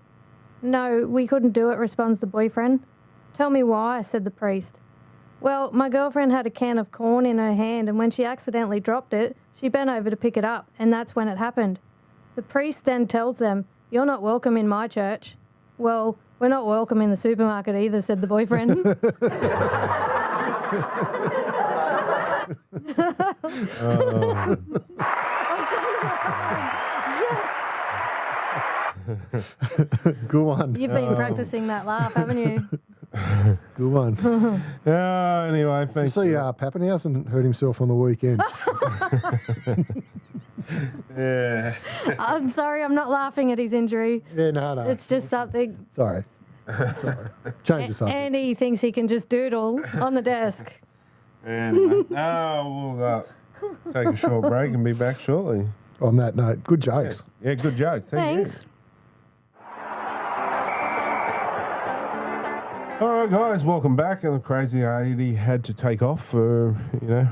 Speaker 3: "No, we couldn't do it," responds the boyfriend. "Tell me why," said the priest. "Well, my girlfriend had a can of corn in her hand, and when she accidentally dropped it, she bent over to pick it up, and that's when it happened." The priest then tells them, "You're not welcome in my church." "Well, we're not welcome in the supermarket either," said the boyfriend. Yes.
Speaker 4: Good one.
Speaker 3: You've been practicing that laugh, haven't you?
Speaker 4: Good one.
Speaker 2: Anyway, thanks.
Speaker 4: See, Pappenhausen hurt himself on the weekend.
Speaker 2: Yeah.
Speaker 3: I'm sorry, I'm not laughing at his injury.
Speaker 4: Yeah, no.
Speaker 3: It's just something.
Speaker 4: Sorry. Change the subject.
Speaker 3: Andy thinks he can just doodle on the desk.
Speaker 2: Anyway, we'll take a short break and be back shortly.
Speaker 4: On that note, good jokes.
Speaker 2: Yeah, good jokes. Thank
Speaker 3: Thanks.
Speaker 2: you. All right, guys, welcome back. And the crazy lady had to take off for, get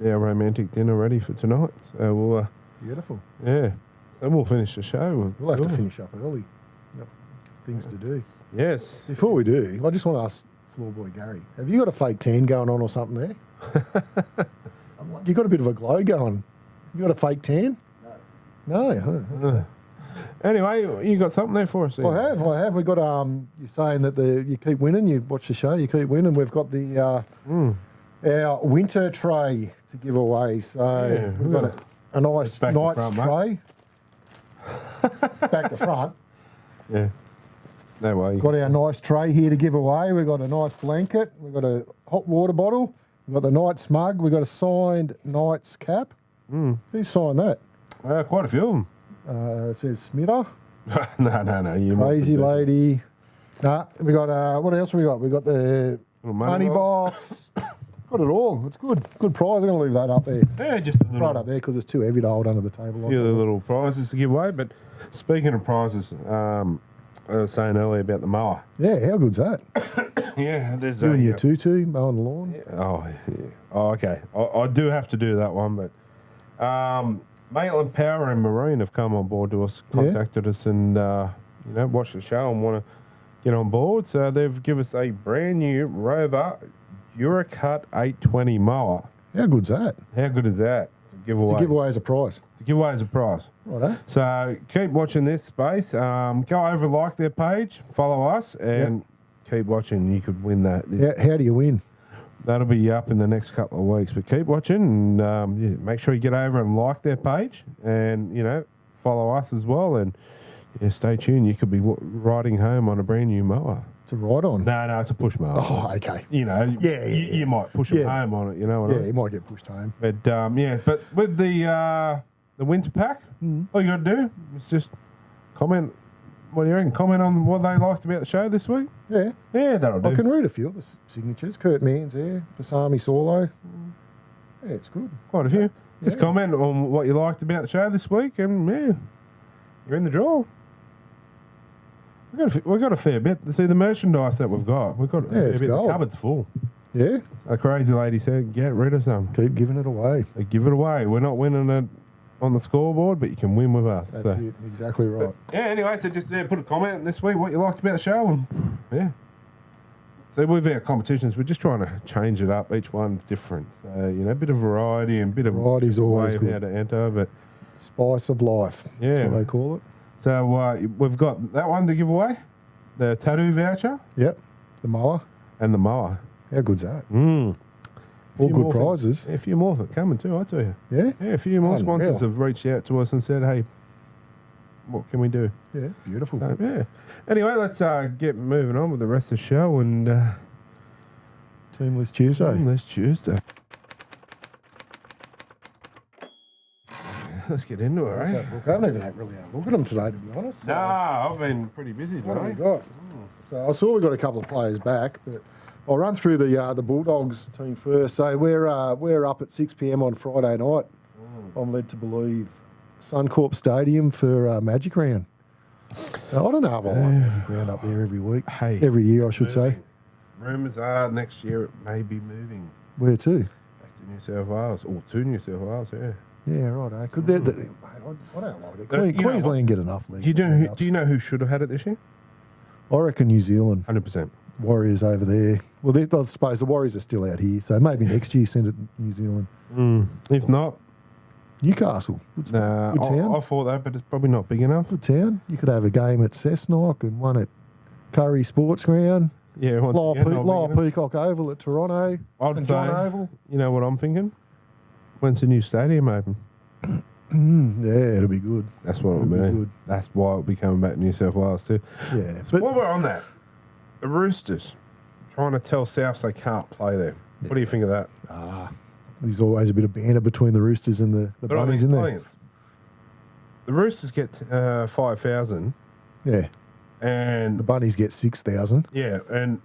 Speaker 2: our romantic dinner ready for tonight. So we'll,
Speaker 4: Beautiful.
Speaker 2: yeah. So we'll finish the show.
Speaker 4: We'll have to finish up early. Got things to do.
Speaker 2: Yes.
Speaker 4: Before we do, I just want to ask Floorboy Gary, have you got a fake tan going on or something there? You got a bit of a glow going. You got a fake tan? No. No? Huh.
Speaker 2: Anyway, you got something there for us? Ian?
Speaker 4: I have. We've got, you're saying that you keep winning, you watch the show, you keep winning. We've got the our winter tray to give away. So we've got a nice Knights tray. Back to front.
Speaker 2: Yeah. No way.
Speaker 4: Got our nice tray here to give away. We've got a nice blanket. We've got a hot water bottle. We've got the Knights mug. We've got a signed Knights cap. Who signed that?
Speaker 2: Quite a few of them.
Speaker 4: It says Smita.
Speaker 2: No. You
Speaker 4: Crazy lady. Nah, we got, what else have we got? We got the money box. Got it all. It's good. Good prize. I'm going to leave that up there.
Speaker 2: Yeah, just a little.
Speaker 4: Right up there because it's too heavy to hold under the table.
Speaker 2: A few of the little prizes to give away. But speaking of prizes, I was saying earlier about the mower.
Speaker 4: Yeah, how good's that?
Speaker 2: Yeah, there's
Speaker 4: Doing your tutu, mowing the lawn.
Speaker 2: Yeah. Oh, okay. I do have to do that one, but Maitland Power and Marine have come on board to us, contacted us, and watched the show and want to get on board. So they've given us a brand new Rover Eurocut 820 mower.
Speaker 4: How good's that?
Speaker 2: How good is that? To give away.
Speaker 4: To give away as a prize.
Speaker 2: To give away as a prize.
Speaker 4: Righto.
Speaker 2: So keep watching this space. Go over, like their page, follow us, and keep watching. You could win that.
Speaker 4: How do you win?
Speaker 2: That'll be up in the next couple of weeks. But keep watching and make sure you get over and like their page and, follow us as well. And stay tuned. You could be riding home on a brand new mower.
Speaker 4: To ride on?
Speaker 2: No, it's a push mower.
Speaker 4: Oh, okay.
Speaker 2: You might push them home on it, you know what I mean?
Speaker 4: Yeah, you might get pushed home.
Speaker 2: But, but with the winter pack, all you got to do is just comment. What do you reckon? Comment on what they liked about the show this week?
Speaker 4: Yeah.
Speaker 2: Yeah, that'll do.
Speaker 4: I can read a few of the signatures. Kurt Mann's there. Pasami Sorlo. Yeah, it's good.
Speaker 2: Quite a few. Just comment on what you liked about the show this week, and you're in the draw. We've got a fair bit. See the merchandise that we've got. We've got a fair bit.
Speaker 4: Gold.
Speaker 2: The cupboard's full.
Speaker 4: Yeah.
Speaker 2: A crazy lady said, "Get rid of some.
Speaker 4: Keep giving it away.
Speaker 2: Give it away. We're not winning it on the scoreboard, but you can win with us."
Speaker 4: That's it. Exactly right.
Speaker 2: Anyway, so just put a comment this week what you liked about the show, and So with our competitions, we're just trying to change it up. Each one's different. So, a bit of variety and a bit of
Speaker 4: variety's always good.
Speaker 2: How to enter, but
Speaker 4: spice of life.
Speaker 2: Yeah.
Speaker 4: That's what they call it.
Speaker 2: So we've got that one to give away. the tattoo voucher
Speaker 4: Yep. The mower.
Speaker 2: and the mower.
Speaker 4: How good's that?
Speaker 2: Mm.
Speaker 4: All
Speaker 2: Few
Speaker 4: good
Speaker 2: more
Speaker 4: prizes.
Speaker 2: Yeah, a few more for coming too, I tell you.
Speaker 4: Yeah?
Speaker 2: Yeah, a few more
Speaker 4: Unreal.
Speaker 2: sponsors have reached out to us and said, hey, what can we do?
Speaker 4: Yeah. Beautiful.
Speaker 2: So, yeah. Anyway, let's get moving on with the rest of the show and
Speaker 4: Team List Tuesday.
Speaker 2: let's Tuesday. Let's get into it,
Speaker 4: What's
Speaker 2: right?
Speaker 4: that book? I haven't even really had a look at them today, to be honest. So
Speaker 2: Nah, I've been pretty busy
Speaker 4: what have we
Speaker 2: today.
Speaker 4: got? So I saw we got a couple of players back, but I'll run through the Bulldogs team first. So we're up at 6 p.m. on Friday night. I'm led to believe Suncorp Stadium for Magic Round. Now, I don't know if I like Magic Round up there every week.
Speaker 2: Hey,
Speaker 4: Every year, I should say.
Speaker 2: Rumours are next year it may be moving
Speaker 4: Where to?
Speaker 2: back to New South Wales, or to New South Wales, yeah.
Speaker 4: Yeah, right. Could they, mate, I don't like it.
Speaker 2: You know
Speaker 4: Queensland get enough league.
Speaker 2: Do you know who should have had it this year?
Speaker 4: I reckon New Zealand.
Speaker 2: 100%.
Speaker 4: Warriors over there. Well, I suppose the Warriors are still out here, so maybe next year send it to New Zealand.
Speaker 2: If not,
Speaker 4: Newcastle. Good,
Speaker 2: nah,
Speaker 4: good town.
Speaker 2: I thought that, but it's probably not big enough.
Speaker 4: Good town. You could have a game at Cessnock and one at Curry Sports Ground.
Speaker 2: Yeah, once
Speaker 4: Lower,
Speaker 2: again, not
Speaker 4: Lower
Speaker 2: big enough.
Speaker 4: Peacock Oval at Toronto.
Speaker 2: I'd
Speaker 4: St
Speaker 2: say,
Speaker 4: John Oval.
Speaker 2: you know what I'm thinking? When's the new stadium open?
Speaker 4: Yeah, it'll be good.
Speaker 2: That's what it'll
Speaker 4: It'll be
Speaker 2: be.
Speaker 4: good.
Speaker 2: That's why it'll be coming back to New South Wales too.
Speaker 4: Yeah,
Speaker 2: But while we're on that, the Roosters trying to tell Souths they can't play there. What do you think of that?
Speaker 4: there's always a bit of banter between the Roosters and the
Speaker 2: But I
Speaker 4: Bunnies,
Speaker 2: mean,
Speaker 4: isn't there?
Speaker 2: it's- the Roosters get 5,000,
Speaker 4: Yeah,
Speaker 2: and
Speaker 4: the Bunnies get 6,000.
Speaker 2: yeah, and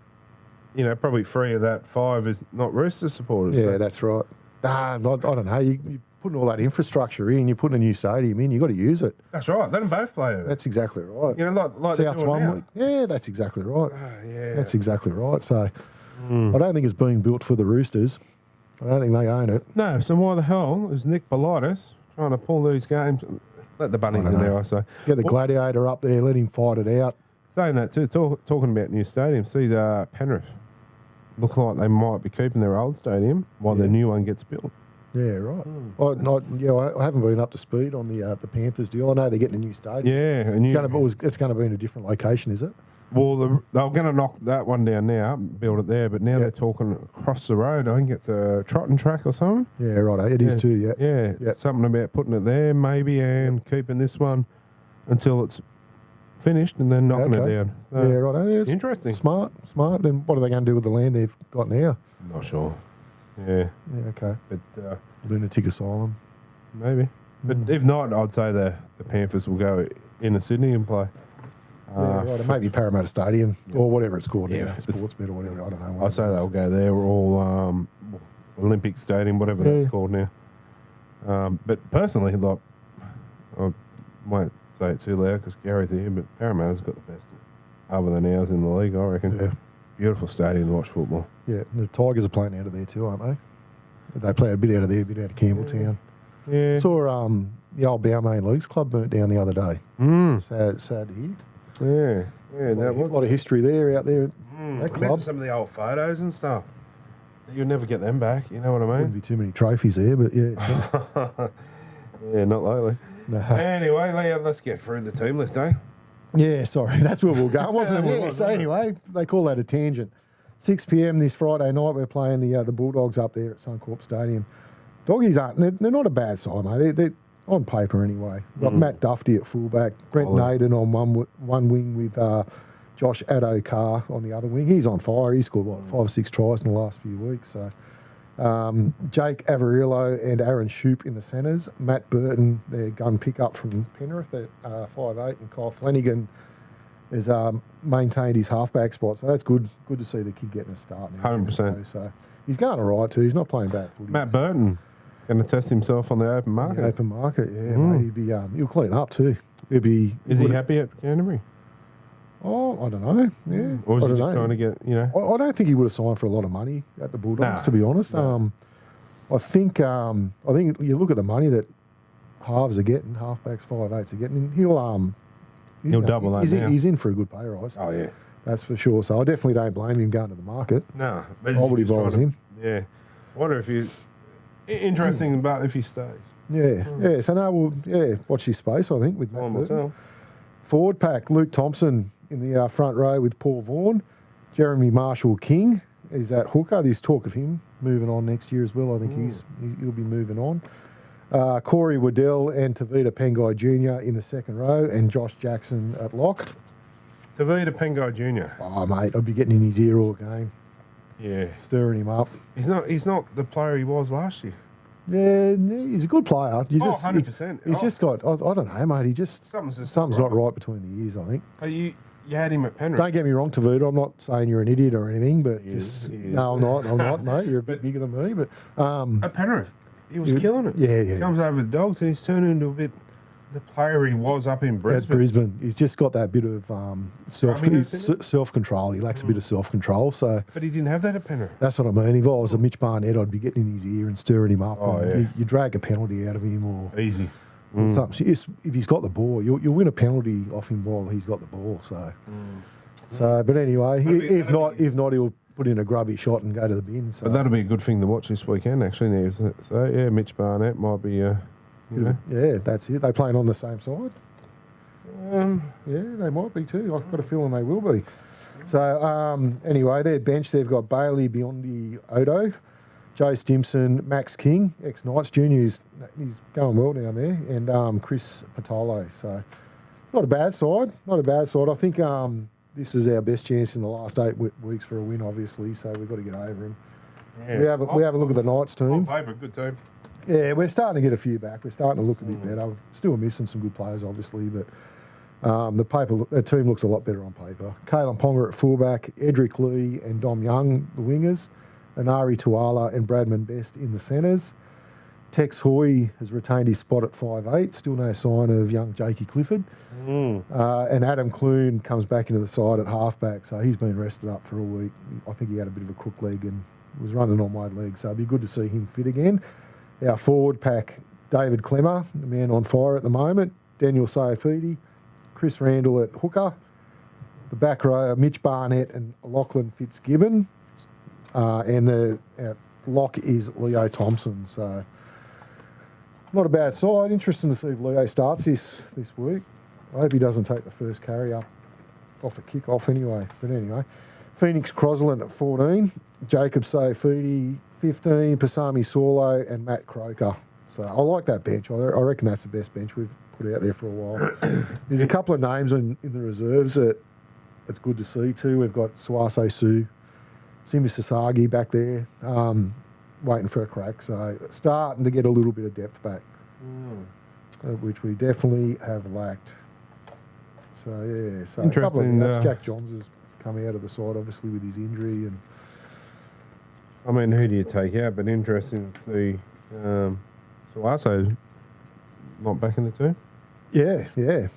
Speaker 2: you know probably 3 of that 5 is not Roosters supporters.
Speaker 4: Yeah,
Speaker 2: so-
Speaker 4: that's right. I don't know. You're putting all that infrastructure in. You're putting a new stadium in. You've got to use it.
Speaker 2: that's right. Let them both play it.
Speaker 4: That's exactly right.
Speaker 2: You know, like they're
Speaker 4: South's
Speaker 2: doing
Speaker 4: 1
Speaker 2: now.
Speaker 4: week. Yeah, that's exactly right.
Speaker 2: Yeah,
Speaker 4: That's exactly right. So I don't think it's being built for the Roosters. I don't think they own it.
Speaker 2: no. So why the hell is Nick Politis trying to pull these games? Let the Bunnies
Speaker 4: don't
Speaker 2: in there,
Speaker 4: know.
Speaker 2: I say.
Speaker 4: Get the
Speaker 2: Well,
Speaker 4: Gladiator up there. Let him fight it out.
Speaker 2: Saying that too, talking about new stadium. See the Penrith look like they might be keeping their old stadium while the new one gets built.
Speaker 4: Yeah, right. I haven't been up to speed on the Panthers deal. I know they're getting a new stadium.
Speaker 2: Yeah, and
Speaker 4: It's going to be in a different location, is it?
Speaker 2: well, they're going to knock that one down now, build it there, but now they're talking across the road. I think it's a trotting track or something.
Speaker 4: Yeah, right. It is too. Yeah.
Speaker 2: Yeah,
Speaker 4: Yep.
Speaker 2: something about putting it there maybe and keeping this one until it's finished and then knocking
Speaker 4: Okay.
Speaker 2: it down. So,
Speaker 4: Yeah, right. Yeah, it's
Speaker 2: Interesting.
Speaker 4: Smart. Then what are they going to do with the land they've got now?
Speaker 2: Not sure. Yeah,
Speaker 4: Yeah, okay.
Speaker 2: but
Speaker 4: Lunatic asylum.
Speaker 2: maybe. But if not, I'd say the Panthers will go into Sydney and play.
Speaker 4: Yeah, right. Maybe Parramatta Stadium or whatever it's called
Speaker 2: Yeah,
Speaker 4: now.
Speaker 2: it's-
Speaker 4: Sportsbet or whatever. I don't know.
Speaker 2: I'd say they'll go there, all Olympic Stadium, whatever
Speaker 4: Yeah.
Speaker 2: that's called now. But personally, like, I won't say it too loud because Gary's here, but Parramatta's got the best other than ours in the league, I reckon.
Speaker 4: Yeah.
Speaker 2: Beautiful stadium to watch football.
Speaker 4: Yeah, the Tigers are playing out of there too, aren't they? They play a bit out of there, a bit out of Campbelltown.
Speaker 2: Yeah.
Speaker 4: Saw the old Balmain Leagues Club burnt down the other day. Sad to hear.
Speaker 2: Yeah. Yeah,
Speaker 4: A
Speaker 2: that was.
Speaker 4: lot of history there out there. That
Speaker 2: Imagine
Speaker 4: club.
Speaker 2: some of the old photos and stuff. You'll never get them back, you know what I
Speaker 4: Wouldn't
Speaker 2: mean?
Speaker 4: be too many trophies there, but yeah.
Speaker 2: Yeah, not lately.
Speaker 4: No.
Speaker 2: Anyway, let's get through the team list, eh?
Speaker 4: Yeah, sorry, that's where we'll go, wasn't it? Yeah, so anyway, they call that a tangent. 6 p.m. this Friday night, we're playing the Bulldogs up there at Suncorp Stadium. Doggies they're not a bad side, mate. They're on paper anyway. We've got Matt Duffy at fullback, Brent Naden on one wing with Josh Addo-Carr on the other wing. He's on fire. He scored, 5 or 6 tries in the last few weeks. So Jake Averillo and Aaron Shoup in the centres. Matt Burton, their gun pick-up from Penrith at 5'8", and Kyle Flanagan has maintained his halfback spot. So that's good. Good to see the kid getting a start now.
Speaker 2: 100%.
Speaker 4: So he's going all right too. He's not playing bad footy.
Speaker 2: Matt Burton going to test himself on the open market.
Speaker 4: The open market, yeah, mate. He'd be, he'll clean up too.
Speaker 2: Is he happy at Canterbury?
Speaker 4: Oh, I don't know. Yeah,
Speaker 2: Or is
Speaker 4: I
Speaker 2: he
Speaker 4: don't
Speaker 2: just
Speaker 4: know.
Speaker 2: trying to get, you know?
Speaker 4: I don't think he would have signed for a lot of money at the Bulldogs,
Speaker 2: Nah.
Speaker 4: to be honest.
Speaker 2: No.
Speaker 4: I think you look at the money that halves are getting, halfbacks, 5'8" are getting, and he'll
Speaker 2: double that now.
Speaker 4: He's in for a good pay rise.
Speaker 2: Oh, yeah.
Speaker 4: That's for sure. So I definitely don't blame him going to the market.
Speaker 2: No.
Speaker 4: I would advise him.
Speaker 2: Yeah. I wonder if you... Interesting about if he stays.
Speaker 4: Yeah. So now watch his space, I think, with Matt
Speaker 2: Time will
Speaker 4: Burton.
Speaker 2: tell.
Speaker 4: Forward pack, Luke Thompson in the front row with Paul Vaughan. Jeremy Marshall-King is that hooker. There's talk of him moving on next year as well. I think he'll be moving on. Corey Waddell and Tavita Pengai Jr. in the second row, and Josh Jackson at lock.
Speaker 2: Tavita Pengai Jr.
Speaker 4: Oh, mate, I'd be getting in his ear all game,
Speaker 2: Yeah.
Speaker 4: stirring him up.
Speaker 2: He's not the player he was last year.
Speaker 4: Yeah, he's a good player.
Speaker 2: 100%.
Speaker 4: He's just got, I don't know, mate. He just something's not right between the ears, I think.
Speaker 2: Oh, you had him at Penrith.
Speaker 4: Don't get me wrong, Tavita. I'm not saying you're an idiot or anything, but
Speaker 2: He is.
Speaker 4: no, I'm not, mate. You're a bit bigger than me, but
Speaker 2: At Penrith, he was killing it.
Speaker 4: Yeah.
Speaker 2: Comes over the Dogs and he's turned into a bit the player he was up in
Speaker 4: At
Speaker 2: Brisbane.
Speaker 4: Brisbane, he's just got that bit of
Speaker 2: Grubbiness in
Speaker 4: self-control. He lacks a bit of self-control, so
Speaker 2: But he didn't have that at Penrith.
Speaker 4: that's what I mean. If I was a Mitch Barnett, I'd be getting in his ear and stirring him up.
Speaker 2: Oh,
Speaker 4: and
Speaker 2: yeah.
Speaker 4: you drag a penalty out of him or
Speaker 2: Easy.
Speaker 4: something. If he's got the ball, you'll win a penalty off him while he's got the ball. So, but anyway, if not, he'll put in a grubby shot and go to the bin. So
Speaker 2: But that'll be a good thing to watch this weekend, actually. Now, so yeah, Mitch Barnett might be, you know.
Speaker 4: yeah, that's it. They playing on the same side.
Speaker 2: Um,
Speaker 4: Yeah, they might be too. I've got a feeling they will be. So anyway, their bench, they've got Bailey Biondi Odo, Joe Stimson, Max King, ex-Knights Junior, he's going well down there, and Chris Patolo. So not a bad side. I think this is our best chance in the last 8 weeks for a win, obviously, so we've got to get over them.
Speaker 2: yeah.
Speaker 4: We have a look at the Knights
Speaker 2: On
Speaker 4: team.
Speaker 2: paper, good team.
Speaker 4: Yeah, we're starting to get a few back. We're starting to look a bit better. Still missing some good players, obviously, but the team looks a lot better on paper. Kalen Ponga at fullback, Edric Lee and Dom Young, the wingers, Anari Tuala and Bradman Best in the centres. Tex Hoy has retained his spot at 5'8", still no sign of young Jakey Clifford. And Adam Clune comes back into the side at halfback, so he's been rested up for a week. I think he had a bit of a crook leg and was running on one leg, so it'd be good to see him fit again. Our forward pack, David Clemmer, the man on fire at the moment, Daniel Sayafidi, Chris Randall at hooker, the back row, Mitch Barnett and Lachlan Fitzgibbon, and the lock is Leo Thompson. So not a bad side. Interesting to see if Leo starts this week. I hope he doesn't take the first carry up off a kick-off anyway. But anyway, Phoenix Crosland at 14, Jacob Sayafidi 15, Pasami Solo and Matt Croker. So I like that bench. I reckon that's the best bench we've put out there for a while. There's a couple of names in the reserves that it's good to see too. We've got Suaso Su, Simi Sasagi back there, waiting for a crack. So starting to get a little bit of depth back, which we definitely have lacked. So yeah, so
Speaker 2: Interesting,
Speaker 4: that's Jack Johns has come out of the side obviously with his injury, and
Speaker 2: I mean, who do you take out? But interesting to see Suaso not back in the team.
Speaker 4: yeah.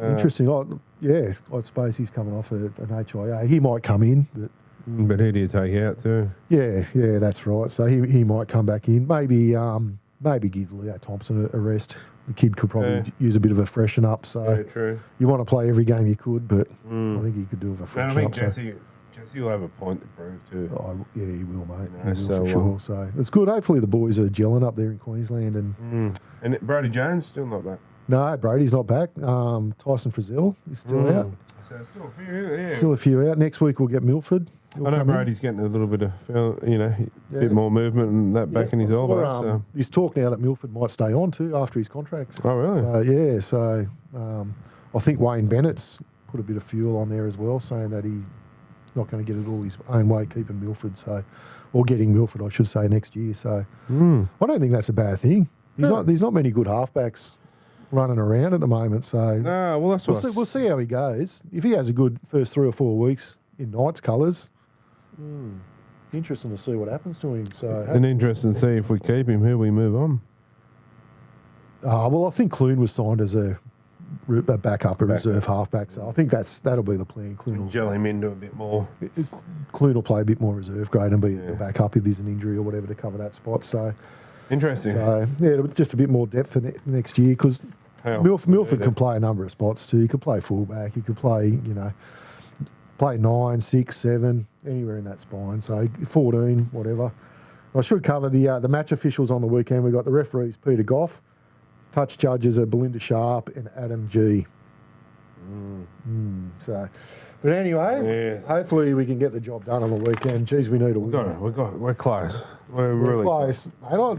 Speaker 4: Interesting. I suppose he's coming off an HIA. He might come in, but
Speaker 2: who do you take out too?
Speaker 4: yeah, that's right. So he might come back in. Maybe give Leo Thompson a rest. The kid could probably use a bit of a freshen up. So
Speaker 2: Yeah, true.
Speaker 4: you want to play every game you could, but I think he could do with a
Speaker 2: And I
Speaker 4: freshen
Speaker 2: think
Speaker 4: up.
Speaker 2: Jesse will have a point to prove too.
Speaker 4: Yeah, he will, mate.
Speaker 2: You know,
Speaker 4: He will
Speaker 2: so,
Speaker 4: for sure. So it's good. Hopefully the boys are gelling up there in Queensland. And
Speaker 2: And Brody Jones still not back.
Speaker 4: no, Brady's not back. Tyson Frizzell is still out.
Speaker 2: So still a few, yeah.
Speaker 4: Still a few out. Next week we'll get Milford. He'll
Speaker 2: I know
Speaker 4: come in.
Speaker 2: Brody's getting a little bit of, a
Speaker 4: Yeah.
Speaker 2: bit more movement and that back in his
Speaker 4: I saw,
Speaker 2: elbow. So.
Speaker 4: There's talk now that Milford might stay on too after his contract.
Speaker 2: Oh, really?
Speaker 4: So I think Wayne Bennett's put a bit of fuel on there as well, saying that he's not going to get it all his own way, keeping Milford, or getting Milford, I should say, next year. So I don't think that's a bad thing. There's not many good halfbacks running around at the moment. So
Speaker 2: No, well, that's what
Speaker 4: we'll see how he goes. If he has a good first 3 or 4 weeks in Knights colours, interesting to see what happens to him. So
Speaker 2: And interesting to see if we keep him, who we move on.
Speaker 4: well, I think Clune was signed as a backup, a reserve halfback. So I think that'll be the plan. Clune
Speaker 2: Gel him into a bit more.
Speaker 4: will play a bit more reserve grade and be a backup if there's an injury or whatever to cover that spot. So
Speaker 2: Interesting.
Speaker 4: just a bit more depth for next year because Milford can play a number of spots too. He could play fullback. He could play, play 9, 6, 7, anywhere in that spine. So 14, whatever. I should cover the match officials on the weekend. We've got the referees, Peter Goff. Touch judges are Belinda Sharp and Adam G. So, but anyway,
Speaker 2: Yes.
Speaker 4: hopefully we can get the job done on the weekend. Geez, we need a win.
Speaker 2: We're close. We're really
Speaker 4: close. Mate,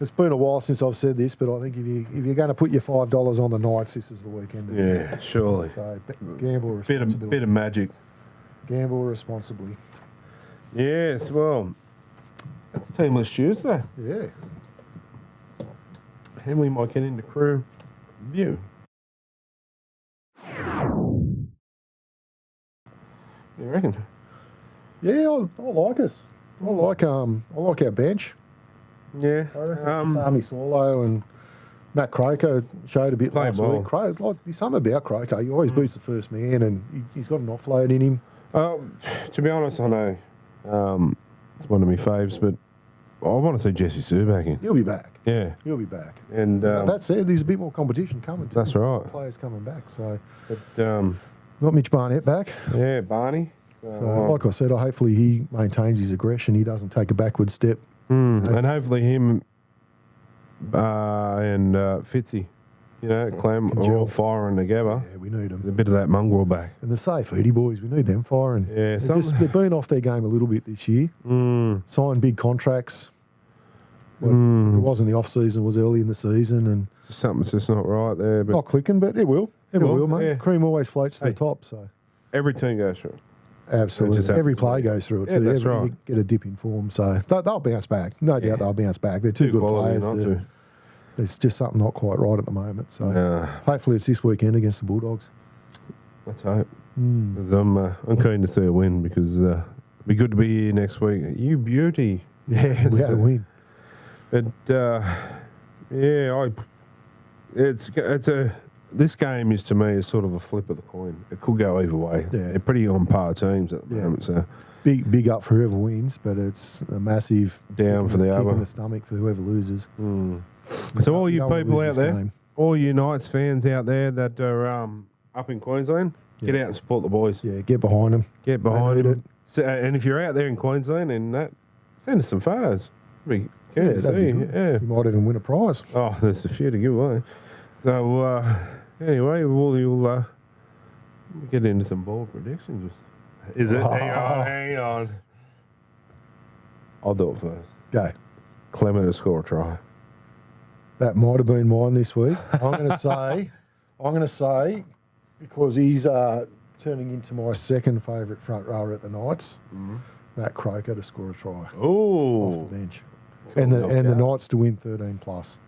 Speaker 4: it's been a while since I've said this, but I think if you're going to put your $5 on the Knights, this is the weekend.
Speaker 2: Yeah, surely.
Speaker 4: So gamble responsibly.
Speaker 2: Bit of magic.
Speaker 4: Gamble responsibly.
Speaker 2: Yes, well, it's Teamless Tuesday.
Speaker 4: Yeah.
Speaker 2: And we might get into crew review. You reckon?
Speaker 4: Yeah, I like us. I like our bench.
Speaker 2: Yeah.
Speaker 4: Sammy Swallow and Matt Croker showed a bit
Speaker 2: Play
Speaker 4: last
Speaker 2: ball.
Speaker 4: week. There's something about Croker. He always beats the first man, and he's got an offload in him.
Speaker 2: To be honest, I know it's one of my faves, but I want to see Jesse Sue back in.
Speaker 4: He'll be back.
Speaker 2: Yeah.
Speaker 4: He'll be back.
Speaker 2: And
Speaker 4: that said, there's a bit more competition coming.
Speaker 2: That's right.
Speaker 4: Players coming back. So
Speaker 2: But,
Speaker 4: got Mitch Barnett back.
Speaker 2: yeah, Barney.
Speaker 4: So, like I said, hopefully he maintains his aggression. He doesn't take a backward step.
Speaker 2: And hopefully him and Fitzy, Clem,
Speaker 4: Can
Speaker 2: are
Speaker 4: gel.
Speaker 2: all firing together.
Speaker 4: Yeah, we need
Speaker 2: A
Speaker 4: them.
Speaker 2: bit of that mongrel back.
Speaker 4: And the Safety boys, we need them firing.
Speaker 2: Yeah,
Speaker 4: They've been off their game a little bit this year. Signed big contracts. It wasn't the off season; it was early in the season, and
Speaker 2: Something's just not right there. But
Speaker 4: not clicking. But it will. It will,
Speaker 2: will,
Speaker 4: mate.
Speaker 2: yeah.
Speaker 4: Cream always floats to
Speaker 2: Hey.
Speaker 4: the top. So
Speaker 2: every team goes through it.
Speaker 4: absolutely,
Speaker 2: It just
Speaker 4: every
Speaker 2: happens to
Speaker 4: player
Speaker 2: be.
Speaker 4: goes through it
Speaker 2: Yeah,
Speaker 4: too.
Speaker 2: that's
Speaker 4: Every
Speaker 2: right.
Speaker 4: you get a dip in form, so they'll bounce back. No doubt they'll bounce back. They're two good
Speaker 2: quality
Speaker 4: players.
Speaker 2: not to.
Speaker 4: There's just something not quite right at the moment. So
Speaker 2: Nah,
Speaker 4: hopefully it's this weekend against the Bulldogs.
Speaker 2: let's hope. 'Cause I'm keen to see a win because it'll be good to be here next week. You beauty.
Speaker 4: Yeah, we had a win.
Speaker 2: But this game is to me is sort of a flip of the coin. It could go either way.
Speaker 4: Yeah.
Speaker 2: They're pretty on par teams at the
Speaker 4: Yeah.
Speaker 2: moment. So
Speaker 4: Big up for whoever wins, but it's a massive
Speaker 2: Down for the
Speaker 4: kick
Speaker 2: other.
Speaker 4: in the stomach for whoever loses.
Speaker 2: So all you
Speaker 4: No one
Speaker 2: people out
Speaker 4: loses
Speaker 2: there,
Speaker 4: game.
Speaker 2: all you Knights fans out there that are up in Queensland, get out and support the boys.
Speaker 4: Yeah, get behind them.
Speaker 2: Get behind
Speaker 4: need
Speaker 2: them. So, and if you're out there in Queensland and that, send us some photos. Be keen to
Speaker 4: that'd be
Speaker 2: see.
Speaker 4: good.
Speaker 2: Yeah.
Speaker 4: You might even win a prize.
Speaker 2: Oh, there's a few to give away. So anyway, we'll get into some bold predictions. Is it? Hang on. I'll do it first.
Speaker 4: Go.
Speaker 2: Clement to score a try.
Speaker 4: That might have been mine this week. I'm going to say, because he's turning into my second favourite front rower at the Knights, Matt Croker to score a try off
Speaker 2: Oh,
Speaker 4: the bench, and the Knights to win 13 plus.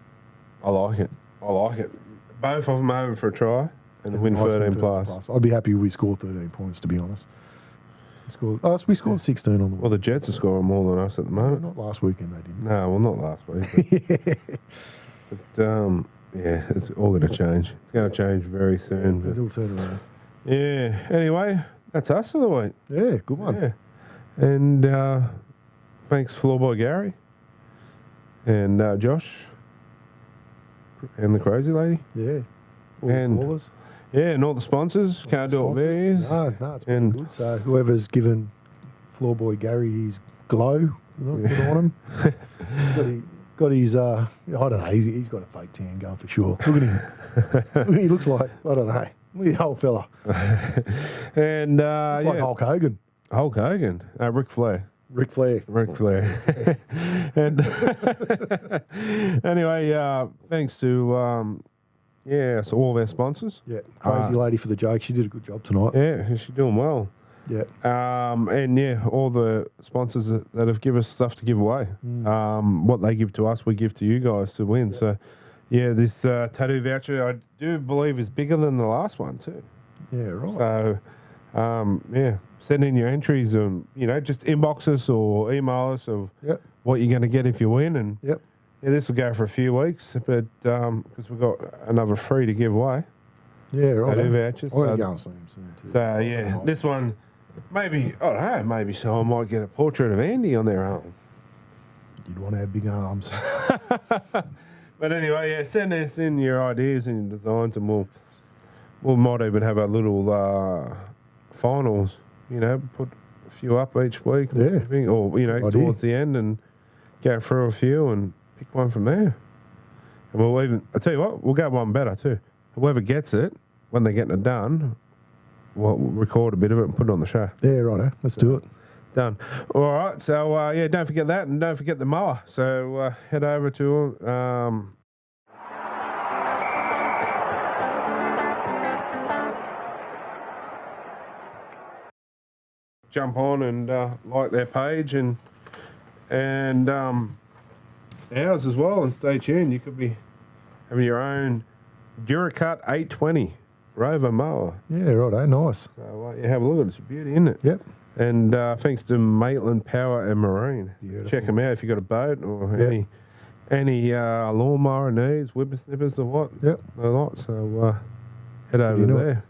Speaker 2: I like it. Both of them over for a try and win
Speaker 4: Knights
Speaker 2: 13 plus.
Speaker 4: I'd be happy if we scored 13 points, to be honest. We scored 16 on the
Speaker 2: Well, the Jets are scoring more than us at the moment.
Speaker 4: Not last weekend, they didn't.
Speaker 2: No, well, not last week. But yeah, it's all going to change. It's going to change very soon. But
Speaker 4: It'll turn around.
Speaker 2: yeah. Anyway, that's us for the week.
Speaker 4: Yeah, good one.
Speaker 2: Yeah. And thanks, Floorboy Gary and Josh and the Crazy Lady.
Speaker 4: Yeah. All
Speaker 2: And-
Speaker 4: the callers.
Speaker 2: Yeah, and all the sponsors. Can't do it with
Speaker 4: No, it's been
Speaker 2: And-
Speaker 4: good. So whoever's given Floorboy Gary his glow, put on him. got his, I don't know, he's got a fake tan going for sure. Look at him. He looks like, I don't know, look at the old fella.
Speaker 2: And
Speaker 4: It's like Hulk Hogan.
Speaker 2: Hulk Hogan. Ric Flair.
Speaker 4: Ric Flair.
Speaker 2: And anyway, thanks to so all of our sponsors.
Speaker 4: Yeah, crazy lady for the joke. She did a good job tonight.
Speaker 2: Yeah, she's doing well.
Speaker 4: Yeah.
Speaker 2: And all the sponsors that have given us stuff to give away. What they give to us, we give to you guys to win. Yeah. So, this tattoo voucher, I do believe, is bigger than the last one too.
Speaker 4: Yeah, right.
Speaker 2: So, send in your entries and, just inbox us or email us of what you're going to get if you win. And this will go for a few weeks, but because we've got another 3 to give away.
Speaker 4: Yeah, right.
Speaker 2: Tattoo vouchers.
Speaker 4: I'm going to go and see him soon too.
Speaker 2: So, this one, maybe, I don't know, maybe someone might get a portrait of Andy on their arm.
Speaker 4: You'd want to have big arms.
Speaker 2: But anyway, send us in your ideas and your designs, and we might even have a little finals. Put a few up each week, or towards the end, and go through a few and pick one from there. And I tell you what, we'll go one better too. Whoever gets it when they're getting it done, we'll record a bit of it and put it on the show.
Speaker 4: Yeah, righto. Let's do it.
Speaker 2: Done. All right. So, yeah, don't forget that, and don't forget the mower. So head over to jump on and like their page and ours as well, and stay tuned. You could be having your own Duracut 820 Rover mower.
Speaker 4: Yeah, righto. Nice.
Speaker 2: So you have a look at it. It's a beauty, isn't it?
Speaker 4: Yep.
Speaker 2: And thanks to Maitland Power and Marine.
Speaker 4: Beautiful.
Speaker 2: Check them out if you've got a boat or
Speaker 4: Yep.
Speaker 2: any lawnmower needs, whippersnippers or what.
Speaker 4: Yep.
Speaker 2: A lot. So head over
Speaker 4: You know
Speaker 2: there.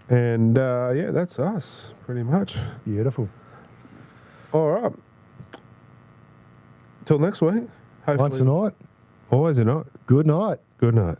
Speaker 2: And yeah, that's us pretty much.
Speaker 4: Beautiful.
Speaker 2: All right. Till next week. Hopefully.
Speaker 4: Once a night.
Speaker 2: Always a night.
Speaker 4: Good night.
Speaker 2: Good night.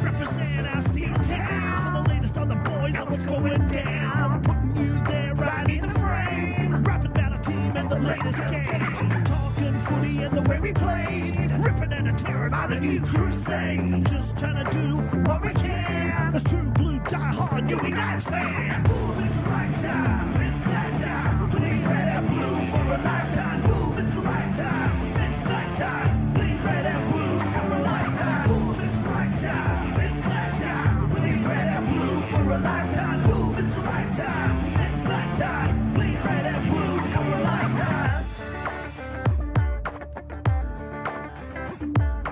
Speaker 1: Represent our steel town for the latest on the boys on what's going down. Putting you there right in the frame. Rapping about our team and the latest games. Talking footy and the way we played. Ripping and tearing on a new crusade. Just trying to do what we can. As true blue die-hard New United fan. Move, it's the right time. It's that time. Bleed red and blue for a lifetime. Move, it's the right time. It's night time. Bleed red and blue for a lifetime. Move, it's the right time. It's that time. Bleed red and blue for a lifetime. Move, it's the right time. It's night time. Bleed red and blue for a lifetime.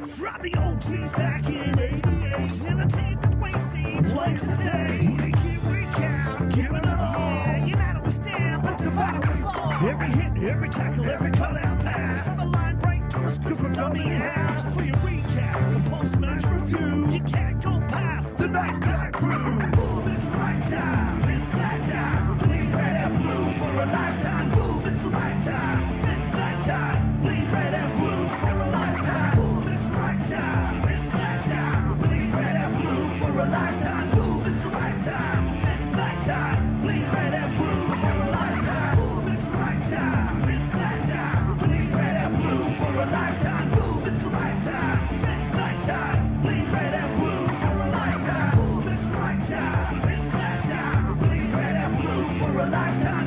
Speaker 1: From the old trees back in '88, and the team that we see play today. Week in, week out, giving it all. Yeah, united we stand, but divided we fall. Every hit, every tackle, every cutout pass. From the line break to a scoop from dummy halves. For your recap, the post-match review, you can't go past the nighttime crew. Move, it's the right time, it's that time. Bleed red and blue for a lifetime. Move, it's the right time, it's that time. Bleed red and blue for a lifetime. Move, it's the right time, it's that time. Bleed red and blue for a lifetime. Move, it's the right time, it's that time. Bleed red and blue for a lifetime. Move, it's the right time, it's that time. Bleed red and blue for a lifetime. Move, it's the right time, it's that time. Bleed red and blue for a lifetime. Move, it's the right time, it's that time. Bleed red and blue for a lifetime.